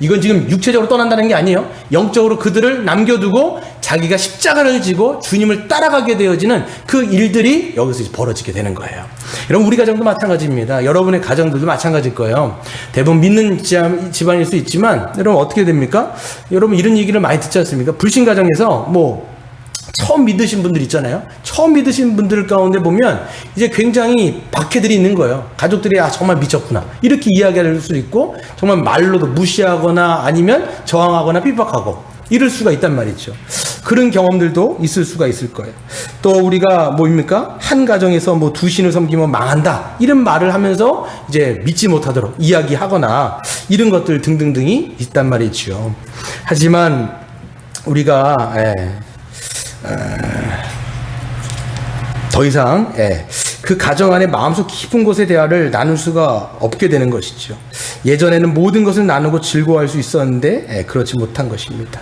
이건 지금 육체적으로 떠난다는 게 아니에요. 영적으로 그들을 남겨두고 자기가 십자가를 지고 주님을 따라가게 되어지는 그 일들이 여기서 벌어지게 되는 거예요. 여러분 우리 가정도 마찬가지입니다. 여러분의 가정들도 마찬가지일 거예요. 대부분 믿는 집안일 수 있지만 여러분 어떻게 됩니까? 여러분 이런 얘기를 많이 듣지 않습니까? 불신 가정에서 처음 믿으신 분들 있잖아요. 처음 믿으신 분들 가운데 보면 이제 굉장히 박해들이 있는 거예요. 가족들이 정말 미쳤구나 이렇게 이야기할 수도 있고, 정말 말로도 무시하거나 아니면 저항하거나 핍박하고 이럴 수가 있단 말이죠. 그런 경험들도 있을 수가 있을 거예요. 또 우리가 뭐입니까? 한 가정에서 두 신을 섬기면 망한다 이런 말을 하면서 이제 믿지 못하도록 이야기하거나 이런 것들 등등등이 있단 말이죠. 하지만 우리가 더 이상 그 가정 안에 마음속 깊은 곳의 대화를 나눌 수가 없게 되는 것이죠. 예전에는 모든 것을 나누고 즐거워할 수 있었는데 그렇지 못한 것입니다.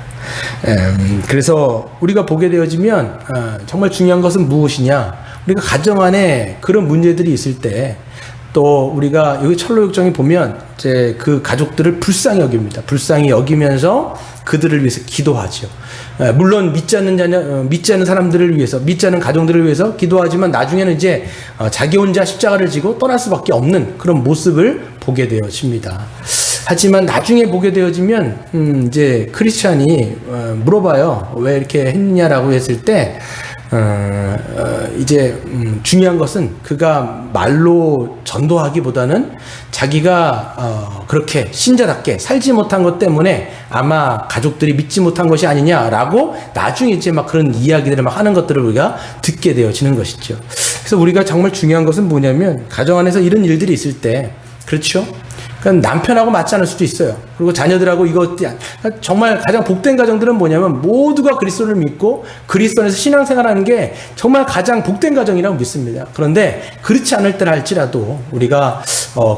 그래서 우리가 보게 되어지면 정말 중요한 것은 무엇이냐, 우리가 가정 안에 그런 문제들이 있을 때 또 우리가 여기 철로역정에 보면 이제 그 가족들을 불쌍히 여깁니다. 불쌍히 여기면서 그들을 위해서 기도하죠. 물론 믿지 않는 사람들을 위해서, 믿지 않는 가정들을 위해서 기도하지만 나중에는 이제 자기 혼자 십자가를 지고 떠날 수밖에 없는 그런 모습을 보게 되어집니다. 하지만 나중에 보게 되어지면 이제 크리스찬이 물어봐요. 왜 이렇게 했냐라고 했을 때 이제 중요한 것은 그가 말로 전도하기보다는 자기가 그렇게 신자답게 살지 못한 것 때문에 아마 가족들이 믿지 못한 것이 아니냐라고 나중에 이제 막 그런 이야기들을 막 하는 것들을 우리가 듣게 되어지는 것이죠. 그래서 우리가 정말 중요한 것은 뭐냐면 가정 안에서 이런 일들이 있을 때, 그렇죠? 그러니까 남편하고 맞지 않을 수도 있어요. 그리고 자녀들하고 정말 가장 복된 가정들은 뭐냐면 모두가 그리스도를 믿고 그리스도 안에서 신앙생활하는 게 정말 가장 복된 가정이라고 믿습니다. 그런데 그렇지 않을 때라 할지라도 우리가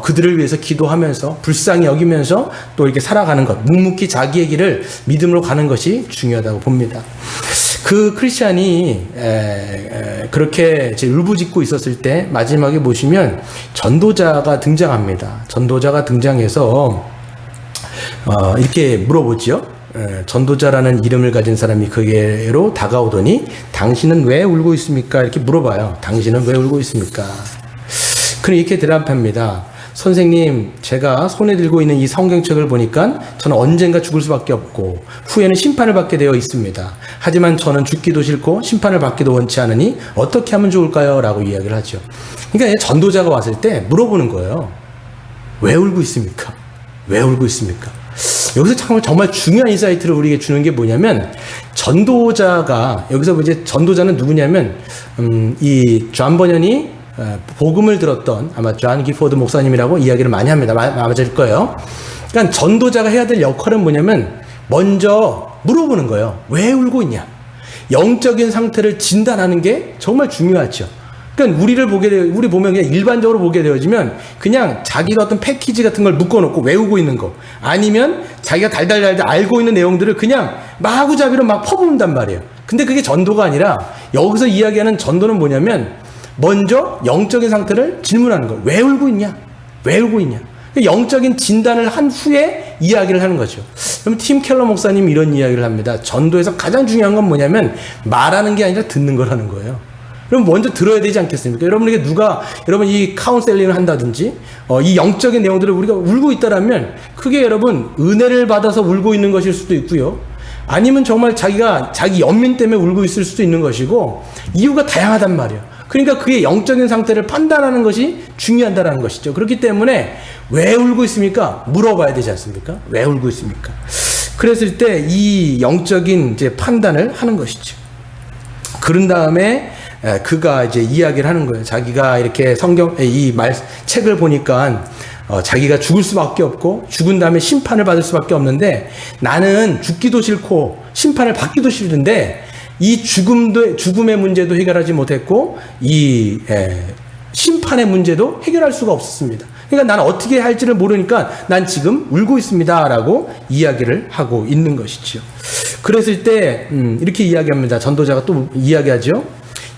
그들을 위해서 기도하면서 불쌍히 여기면서 또 이렇게 살아가는 것, 묵묵히 자기의 길을 믿음으로 가는 것이 중요하다고 봅니다. 그 크리스찬이 그렇게 울부짖고 있었을 때 마지막에 보시면 전도자가 등장합니다. 전도자가 등장해서 이렇게 물어보죠. 전도자라는 이름을 가진 사람이 그에게로 다가오더니 당신은 왜 울고 있습니까? 이렇게 물어봐요. 당신은 왜 울고 있습니까? 그럼 이렇게 대답합니다. 선생님, 제가 손에 들고 있는 이 성경책을 보니까 저는 언젠가 죽을 수밖에 없고 후에는 심판을 받게 되어 있습니다. 하지만 저는 죽기도 싫고 심판을 받기도 원치 않으니 어떻게 하면 좋을까요? 라고 이야기를 하죠. 그러니까 전도자가 왔을 때 물어보는 거예요. 왜 울고 있습니까? 왜 울고 있습니까? 여기서 정말 중요한 인사이트를 우리에게 주는 게 뭐냐면, 전도자가 여기서 이제 전도자는 누구냐면 이 존 버년이 복음을 들었던 아마 존 기포드 목사님이라고 이야기를 많이 합니다. 맞을 거예요. 그러니까 전도자가 해야 될 역할은 뭐냐면 먼저 물어보는 거예요. 왜 울고 있냐? 영적인 상태를 진단하는 게 정말 중요하죠. 그러니까 우리 보면 그냥 일반적으로 보게 되어지면 그냥 자기가 어떤 패키지 같은 걸 묶어놓고 외우고 있는 거, 아니면 자기가 달달달달 알고 있는 내용들을 그냥 마구잡이로 막 퍼붓는단 말이에요. 근데 그게 전도가 아니라 여기서 이야기하는 전도는 뭐냐면 먼저 영적인 상태를 질문하는 거예요. 왜 울고 있냐? 왜 울고 있냐? 영적인 진단을 한 후에 이야기를 하는 거죠. 그럼 팀 켈러 목사님이 이런 이야기를 합니다. 전도에서 가장 중요한 건 뭐냐면 말하는 게 아니라 듣는 거라는 거예요. 그럼 먼저 들어야 되지 않겠습니까? 여러분에게 여러분 이 카운셀링을 한다든지 이 영적인 내용들을 우리가 울고 있다라면 그게 여러분 은혜를 받아서 울고 있는 것일 수도 있고요. 아니면 정말 자기 연민 때문에 울고 있을 수도 있는 것이고, 이유가 다양하단 말이에요. 그러니까 그의 영적인 상태를 판단하는 것이 중요하다는 것이죠. 그렇기 때문에 왜 울고 있습니까? 물어봐야 되지 않습니까? 왜 울고 있습니까? 그랬을 때 이 영적인 이제 판단을 하는 것이죠. 그런 다음에 그가 이제 이야기를 하는 거예요. 자기가 이렇게 책을 보니까 자기가 죽을 수밖에 없고 죽은 다음에 심판을 받을 수밖에 없는데 나는 죽기도 싫고 심판을 받기도 싫은데 이 죽음의 문제도 해결하지 못했고 이 심판의 문제도 해결할 수가 없었습니다. 그러니까 나는 어떻게 할지를 모르니까 난 지금 울고 있습니다 라고 이야기를 하고 있는 것이죠. 그랬을 때 이렇게 이야기합니다. 전도자가 또 이야기하죠.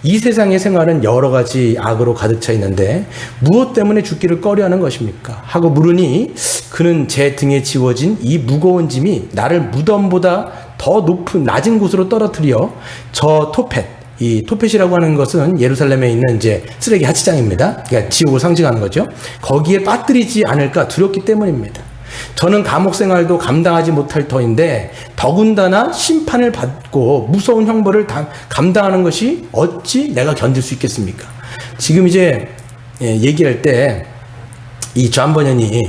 이 세상의 생활은 여러 가지 악으로 가득 차 있는데 무엇 때문에 죽기를 꺼려하는 것입니까? 하고 물으니 그는 제 등에 지워진 이 무거운 짐이 나를 무덤보다 더 낮은 곳으로 떨어뜨려 저 이 토펫이라고 하는 것은 예루살렘에 있는 이제 쓰레기 하치장입니다. 그러니까 지옥을 상징하는 거죠. 거기에 빠뜨리지 않을까 두렵기 때문입니다. 저는 감옥 생활도 감당하지 못할 터인데 더군다나 심판을 받고 무서운 형벌을 감당하는 것이 어찌 내가 견딜 수 있겠습니까? 지금 이제 얘기할 때 이 존 버년이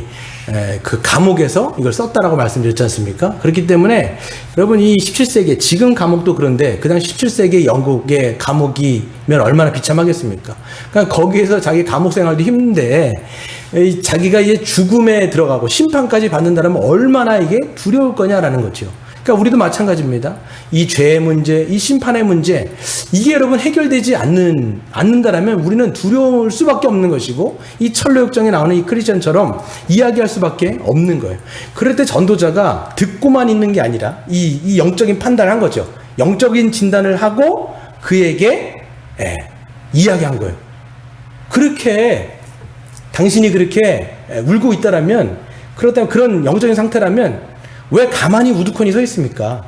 그 감옥에서 이걸 썼다라고 말씀드렸지 않습니까? 그렇기 때문에 여러분 이 17세기 지금 감옥도 그런데 그 당시 17세기 영국의 감옥이면 얼마나 비참하겠습니까? 그러니까 거기에서 자기 감옥 생활도 힘든데 자기가 이제 죽음에 들어가고 심판까지 받는다면 얼마나 이게 두려울 거냐라는 거죠. 그러니까 우리도 마찬가지입니다. 이 죄의 문제, 이 심판의 문제, 이게 여러분 해결되지 않는다라면 우리는 두려울 수밖에 없는 것이고, 이 철로역정에 나오는 이 크리스천처럼 이야기할 수밖에 없는 거예요. 그럴 때 전도자가 듣고만 있는 게 아니라 이 영적인 판단을 한 거죠. 영적인 진단을 하고 그에게 이야기한 거예요. 그렇게 당신이 그렇게 울고 있다라면, 그렇다면 그런 영적인 상태라면 왜 가만히 우두커니 서 있습니까?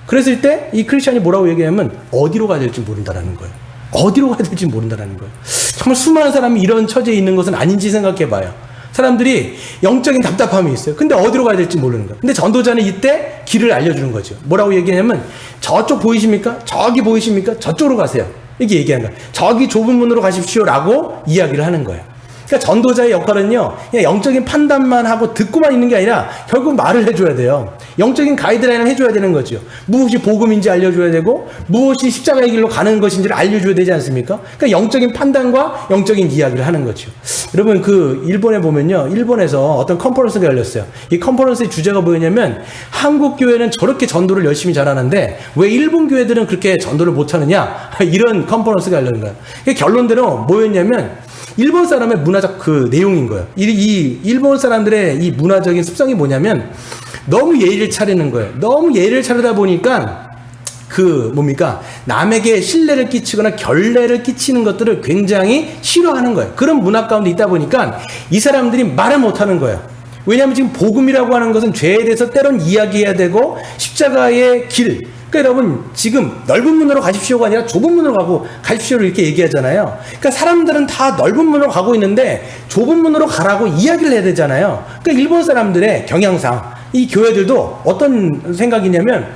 그랬을 때 이 크리스천이 뭐라고 얘기하면 어디로 가야 될지 모른다라는 거예요. 어디로 가야 될지 모른다라는 거예요. 정말 수많은 사람이 이런 처지에 있는 것은 아닌지 생각해 봐요. 사람들이 영적인 답답함이 있어요. 근데 어디로 가야 될지 모르는 거예요. 근데 전도자는 이때 길을 알려주는 거죠. 뭐라고 얘기하냐면 저쪽 보이십니까? 저기 보이십니까? 저쪽으로 가세요. 이렇게 얘기하는 거예요. 저기 좁은 문으로 가십시오 라고 이야기를 하는 거예요. 그러니까 전도자의 역할은요, 그냥 영적인 판단만 하고 듣고만 있는 게 아니라 결국 말을 해줘야 돼요. 영적인 가이드라인을 해줘야 되는 거죠. 무엇이 복음인지 알려줘야 되고 무엇이 십자가의 길로 가는 것인지를 알려줘야 되지 않습니까? 그러니까 영적인 판단과 영적인 이야기를 하는 거죠. 여러분 그 일본에 보면요, 일본에서 어떤 컨퍼런스가 열렸어요. 이 컨퍼런스의 주제가 뭐였냐면 한국 교회는 저렇게 전도를 열심히 잘하는데 왜 일본 교회들은 그렇게 전도를 못하느냐, 이런 컨퍼런스가 열린 거예요. 결론대로 뭐였냐면 일본 사람의 문화적 그 내용인 거예요. 이 일본 사람들의 이 문화적인 습성이 뭐냐면 너무 예의를 차리는 거예요. 너무 예의를 차리다 보니까 남에게 신뢰를 끼치거나 결례를 끼치는 것들을 굉장히 싫어하는 거예요. 그런 문화 가운데 있다 보니까 이 사람들이 말을 못하는 거예요. 왜냐하면 지금 복음이라고 하는 것은 죄에 대해서 때론 이야기해야 되고 십자가의 길, 그러니까 여러분 지금 넓은 문으로 가십시오가 아니라 좁은 문으로 가십시오를 이렇게 얘기하잖아요. 그러니까 사람들은 다 넓은 문으로 가고 있는데 좁은 문으로 가라고 이야기를 해야 되잖아요. 그러니까 일본 사람들의 경향상 이 교회들도 어떤 생각이냐면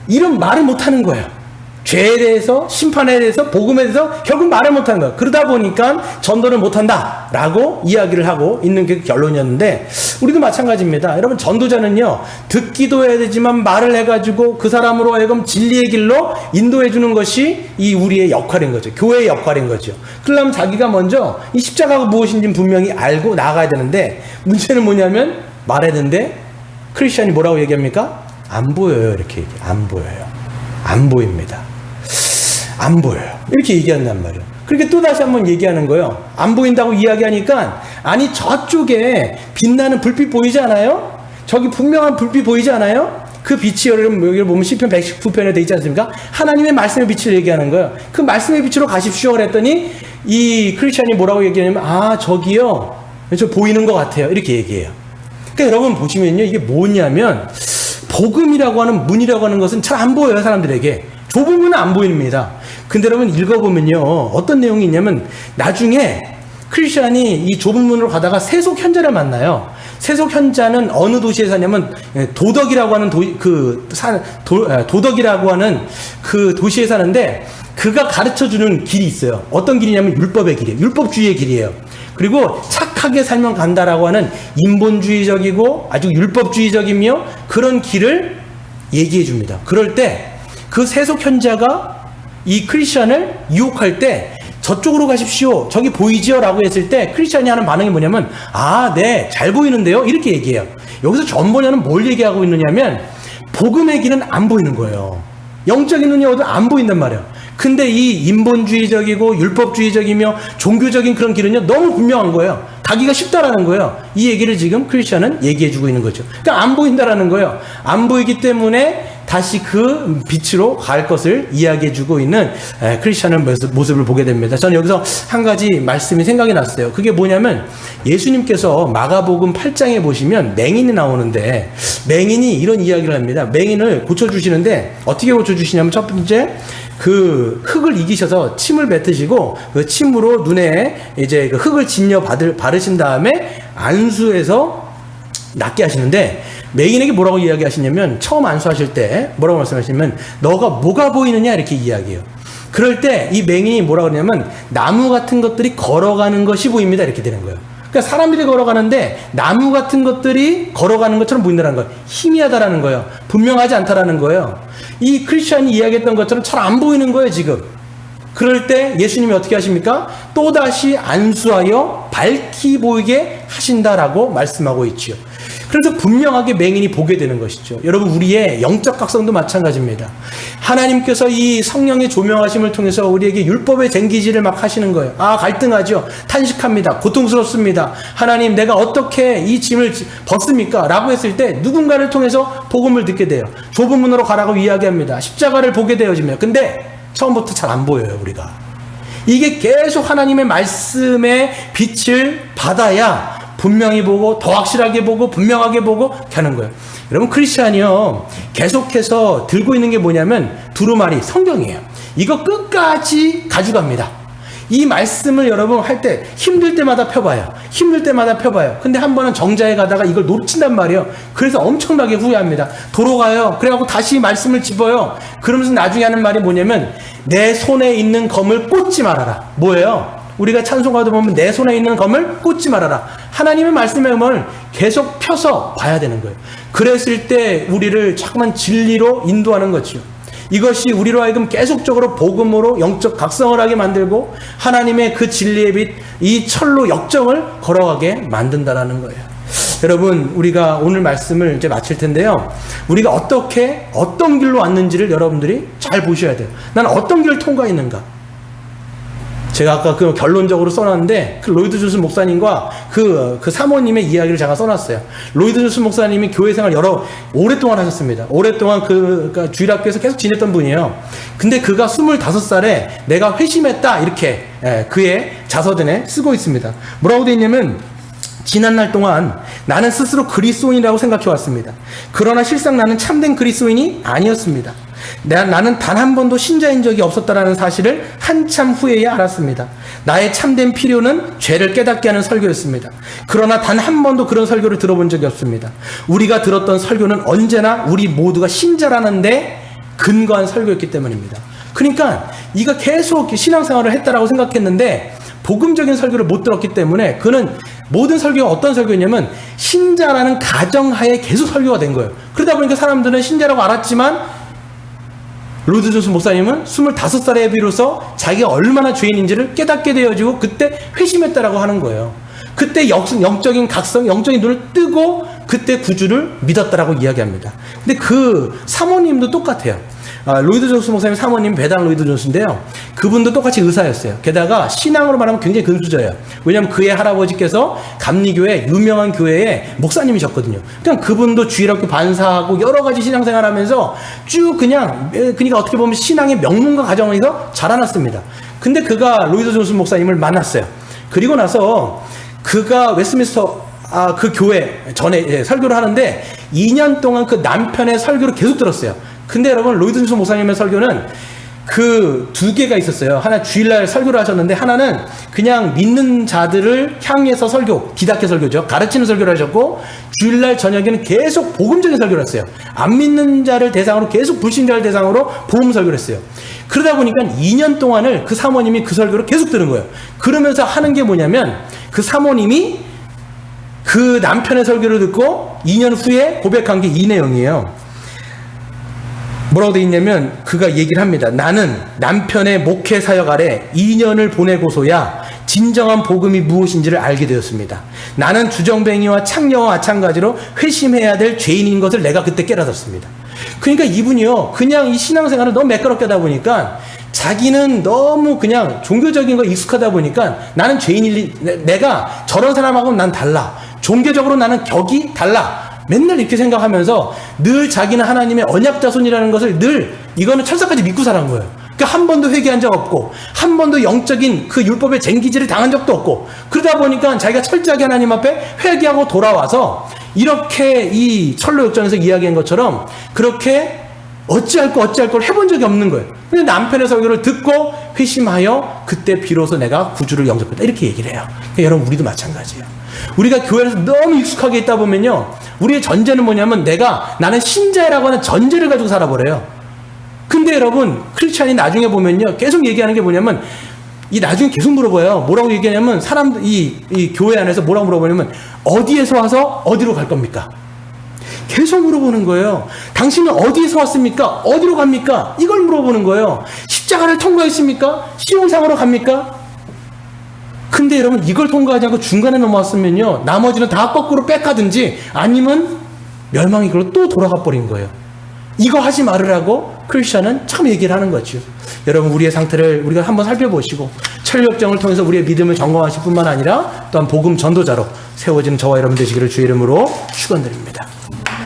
이런 말을 못하는 거예요. 죄에 대해서, 심판에 대해서, 복음에 대해서 결국 말을 못하는 거예요. 그러다 보니까 전도를 못한다 라고 이야기를 하고 있는 게 결론이었는데, 우리도 마찬가지입니다. 여러분 전도자는요, 듣기도 해야 되지만 말을 해가지고 그 사람으로 하여금 진리의 길로 인도해 주는 것이 이 우리의 역할인 거죠. 교회의 역할인 거죠. 그러려면 자기가 먼저 이 십자가가 무엇인지 분명히 알고 나아가야 되는데, 문제는 뭐냐면 말해야 되는데 크리스천이 뭐라고 얘기합니까? 안 보여요. 이렇게 얘기해요. 안 보여요. 안 보입니다. 안 보여요. 이렇게 얘기한단 말이에요. 그렇게 또 다시 한번 얘기하는 거예요. 안 보인다고 이야기하니까, 아니 저쪽에 빛나는 불빛 보이지 않아요? 저기 분명한 불빛 보이지 않아요? 그 빛이 여기 보면 시편 119편에 돼 있지 않습니까? 하나님의 말씀의 빛을 얘기하는 거예요. 그 말씀의 빛으로 가십시오 그랬더니 이 크리스천이 뭐라고 얘기하냐면, 아 저기요, 저 보이는 것 같아요. 이렇게 얘기해요. 그러니까 여러분 보시면요, 이게 뭐냐면 복음이라고 하는 문이라고 하는 것은 잘 안 보여요. 사람들에게 좁은 문은 안 보입니다. 근데 여러분 읽어보면요, 어떤 내용이 있냐면 나중에 크리스천이 이 좁은 문으로 가다가 세속 현자를 만나요. 세속 현자는 어느 도시에 사냐면 도덕이라고 하는 도덕이라고 하는 그 도시에 사는데 그가 가르쳐주는 길이 있어요. 어떤 길이냐면 율법의 길이에요. 율법주의의 길이에요. 그리고 착하게 살면 간다라고 하는 인본주의적이고 아주 율법주의적이며 그런 길을 얘기해 줍니다. 그럴 때 그 세속 현자가 이 크리스천을 유혹할 때 저쪽으로 가십시오. 저기 보이지요? 라고 했을 때 크리스천이 하는 반응이 뭐냐면 아, 네, 잘 보이는데요? 이렇게 얘기해요. 여기서 전번에는 뭘 얘기하고 있느냐면 복음의 길은 안 보이는 거예요. 영적인 눈이 어디 안 보인단 말이에요. 근데 이 인본주의적이고 율법주의적이며 종교적인 그런 길은요 너무 분명한 거예요. 가기가 쉽다라는 거예요. 이 얘기를 지금 크리스천은 얘기해주고 있는 거죠. 그러니까 안 보인다라는 거예요. 안 보이기 때문에 다시 그 빛으로 갈 것을 이야기해주고 있는 크리스천의 모습을 보게 됩니다. 저는 여기서 한 가지 말씀이 생각이 났어요. 그게 뭐냐면 예수님께서 마가복음 8장에 보시면 맹인이 나오는데 맹인이 이런 이야기를 합니다. 맹인을 고쳐주시는데 어떻게 고쳐주시냐면 첫 번째 그 흙을 이기셔서 침을 뱉으시고 그 침으로 눈에 이제 그 흙을 짓녀 바르신 다음에 안수해서 낫게 하시는데 맹인에게 뭐라고 이야기하시냐면 처음 안수하실 때 뭐라고 말씀하시냐면 너가 뭐가 보이느냐 이렇게 이야기해요. 그럴 때 이 맹인이 뭐라고 그러냐면 나무 같은 것들이 걸어가는 것이 보입니다 이렇게 되는 거예요. 그러니까 사람들이 걸어가는데 나무 같은 것들이 걸어가는 것처럼 보인다는 거예요. 희미하다라는 거예요. 분명하지 않다라는 거예요. 이 크리스천이 이야기했던 것처럼 잘 안 보이는 거예요 지금. 그럴 때 예수님이 어떻게 하십니까? 또다시 안수하여 밝히 보이게 하신다라고 말씀하고 있지요. 그래서 분명하게 맹인이 보게 되는 것이죠. 여러분 우리의 영적 각성도 마찬가지입니다. 하나님께서 이 성령의 조명하심을 통해서 우리에게 율법의 쟁기질을 막 하시는 거예요. 아 간증하죠. 탄식합니다. 고통스럽습니다. 하나님 내가 어떻게 이 짐을 벗습니까? 라고 했을 때 누군가를 통해서 복음을 듣게 돼요. 좁은 문으로 가라고 이야기합니다. 십자가를 보게 되어지며 근데 처음부터 잘 안 보여요 우리가. 이게 계속 하나님의 말씀의 빛을 받아야 분명히 보고 더 확실하게 보고 분명하게 보고 하는 거예요. 여러분 크리스찬이요 계속해서 들고 있는 게 뭐냐면 두루마리 성경이에요. 이거 끝까지 가져갑니다. 이 말씀을 여러분 할 때 힘들 때마다 펴봐요. 힘들 때마다 펴봐요. 근데 한 번은 정자에 가다가 이걸 놓친단 말이에요. 그래서 엄청나게 후회합니다. 도로 가요. 그래갖고 다시 말씀을 집어요. 그러면서 나중에 하는 말이 뭐냐면 내 손에 있는 검을 꽂지 말아라. 뭐예요? 우리가 찬송가도 보면 내 손에 있는 검을 꽂지 말아라. 하나님의 말씀의 검을 계속 펴서 봐야 되는 거예요. 그랬을 때 우리를 자꾸만 진리로 인도하는 거죠. 이것이 우리로 하여금 계속적으로 복음으로 영적 각성을 하게 만들고 하나님의 그 진리의 빛, 이 철로 역정을 걸어가게 만든다라는 거예요. 여러분 우리가 오늘 말씀을 이제 마칠 텐데요. 우리가 어떤 길로 왔는지를 여러분들이 잘 보셔야 돼요. 난 어떤 길을 통과했는가. 제가 아까 그 결론적으로 써놨는데 그 로이드 존슨 목사님과 그 사모님의 이야기를 제가 써놨어요. 로이드 존슨 목사님이 교회 생활 오랫동안 하셨습니다. 오랫동안 그러니까 주일학교에서 계속 지냈던 분이에요. 근데 그가 25살에 내가 회심했다 이렇게 그의 자서전에 쓰고 있습니다. 뭐라고 되어 있냐면 지난날 동안 나는 스스로 그리스도인이라고 생각해 왔습니다. 그러나 실상 나는 참된 그리스도인이 아니었습니다. 나는 단 한 번도 신자인 적이 없었다는 사실을 한참 후에야 알았습니다. 나의 참된 필요는 죄를 깨닫게 하는 설교였습니다. 그러나 단 한 번도 그런 설교를 들어본 적이 없습니다. 우리가 들었던 설교는 언제나 우리 모두가 신자라는데 근거한 설교였기 때문입니다. 그러니까 이가 계속 신앙생활을 했다라고 생각했는데 복음적인 설교를 못 들었기 때문에 그는 모든 설교가 어떤 설교였냐면 신자라는 가정하에 계속 설교가 된 거예요. 그러다 보니까 사람들은 신자라고 알았지만 로이드 존슨 목사님은 25살에 비로소 자기가 얼마나 죄인인지를 깨닫게 되어지고 그때 회심했다라고 하는 거예요. 그때 영적인 각성, 영적인 눈을 뜨고 그때 구주를 믿었다라고 이야기합니다. 근데 그 사모님도 똑같아요. 로이드 존슨 목사님 사모님 배당 로이드 존슨인데요. 그분도 똑같이 의사였어요. 게다가 신앙으로 말하면 굉장히 근수저예요. 왜냐하면 그의 할아버지께서 감리교회 유명한 교회의 목사님이셨거든요. 그냥 그분도 주일학교 반사하고 여러 가지 신앙생활하면서 쭉 그러니까 어떻게 보면 신앙의 명문가 가정에서 자라났습니다. 근데 그가 로이드 존슨 목사님을 만났어요. 그리고 나서 그가 웨스트민스터 그 교회 전에 설교를 하는데 2년 동안 그 남편의 설교를 계속 들었어요. 근데 여러분 로이드 존슨 목사님의 설교는 그 두 개가 있었어요. 하나 주일날 설교를 하셨는데 하나는 그냥 믿는 자들을 향해서 설교, 디다케 설교죠. 가르치는 설교를 하셨고 주일날 저녁에는 계속 복음적인 설교를 했어요. 안 믿는 자를 대상으로 계속 불신자를 대상으로 복음 설교를 했어요. 그러다 보니까 2년 동안을 그 사모님이 그 설교를 계속 들은 거예요. 그러면서 하는 게 뭐냐면 그 사모님이 그 남편의 설교를 듣고 2년 후에 고백한 게 이 내용이에요. 뭐라고 돼 있냐면 그가 얘기를 합니다. 나는 남편의 목회 사역 아래 2년을 보내고서야 진정한 복음이 무엇인지를 알게 되었습니다. 나는 주정뱅이와 창녀와 마찬가지로 회심해야 될 죄인인 것을 내가 그때 깨달았습니다. 그러니까 이분이요, 그냥 이 신앙생활을 너무 매끄럽게 하다 보니까 자기는 너무 그냥 종교적인 거 익숙하다 보니까 나는 죄인일, 내가 저런 사람하고는 난 달라. 종교적으로 나는 격이 달라. 맨날 이렇게 생각하면서 늘 자기는 하나님의 언약 자손이라는 것을 늘 이거는 철사까지 믿고 살아간 거예요. 그러니까 한 번도 회개한 적 없고 한 번도 영적인 그 율법의 쟁기질을 당한 적도 없고 그러다 보니까 자기가 철저하게 하나님 앞에 회개하고 돌아와서 이렇게 이 철로역전에서 이야기한 것처럼 그렇게 어찌할 걸 해본 적이 없는 거예요. 근데 남편의 설교를 듣고 회심하여 그때 비로소 내가 구주를 영접했다 이렇게 얘기를 해요. 그러니까 여러분 우리도 마찬가지예요. 우리가 교회에서 너무 익숙하게 있다 보면요, 우리의 전제는 뭐냐면 나는 신자라고 하는 전제를 가지고 살아버려요. 근데 여러분 크리스찬이 나중에 보면요 계속 얘기하는 게 뭐냐면 이 나중에 계속 물어봐요. 뭐라고 얘기하냐면 사람들 이 교회 안에서 뭐라고 물어보냐면 어디에서 와서 어디로 갈 겁니까? 계속 물어보는 거예요. 당신은 어디에서 왔습니까? 어디로 갑니까? 이걸 물어보는 거예요. 십자가를 통과했습니까? 시온상으로 갑니까? 근데 여러분 이걸 통과하지 않고 중간에 넘어왔으면요 나머지는 다 거꾸로 빽하든지 아니면 멸망의 길로 또 돌아가 버린 거예요. 이거 하지 말으라고 크리스천은 참 얘기를 하는 거죠. 여러분 우리의 상태를 우리가 한번 살펴보시고 철력정을 통해서 우리의 믿음을 점검하실 뿐만 아니라 또한 복음 전도자로 세워지는 저와 여러분 되시기를 주의 이름으로 축원드립니다.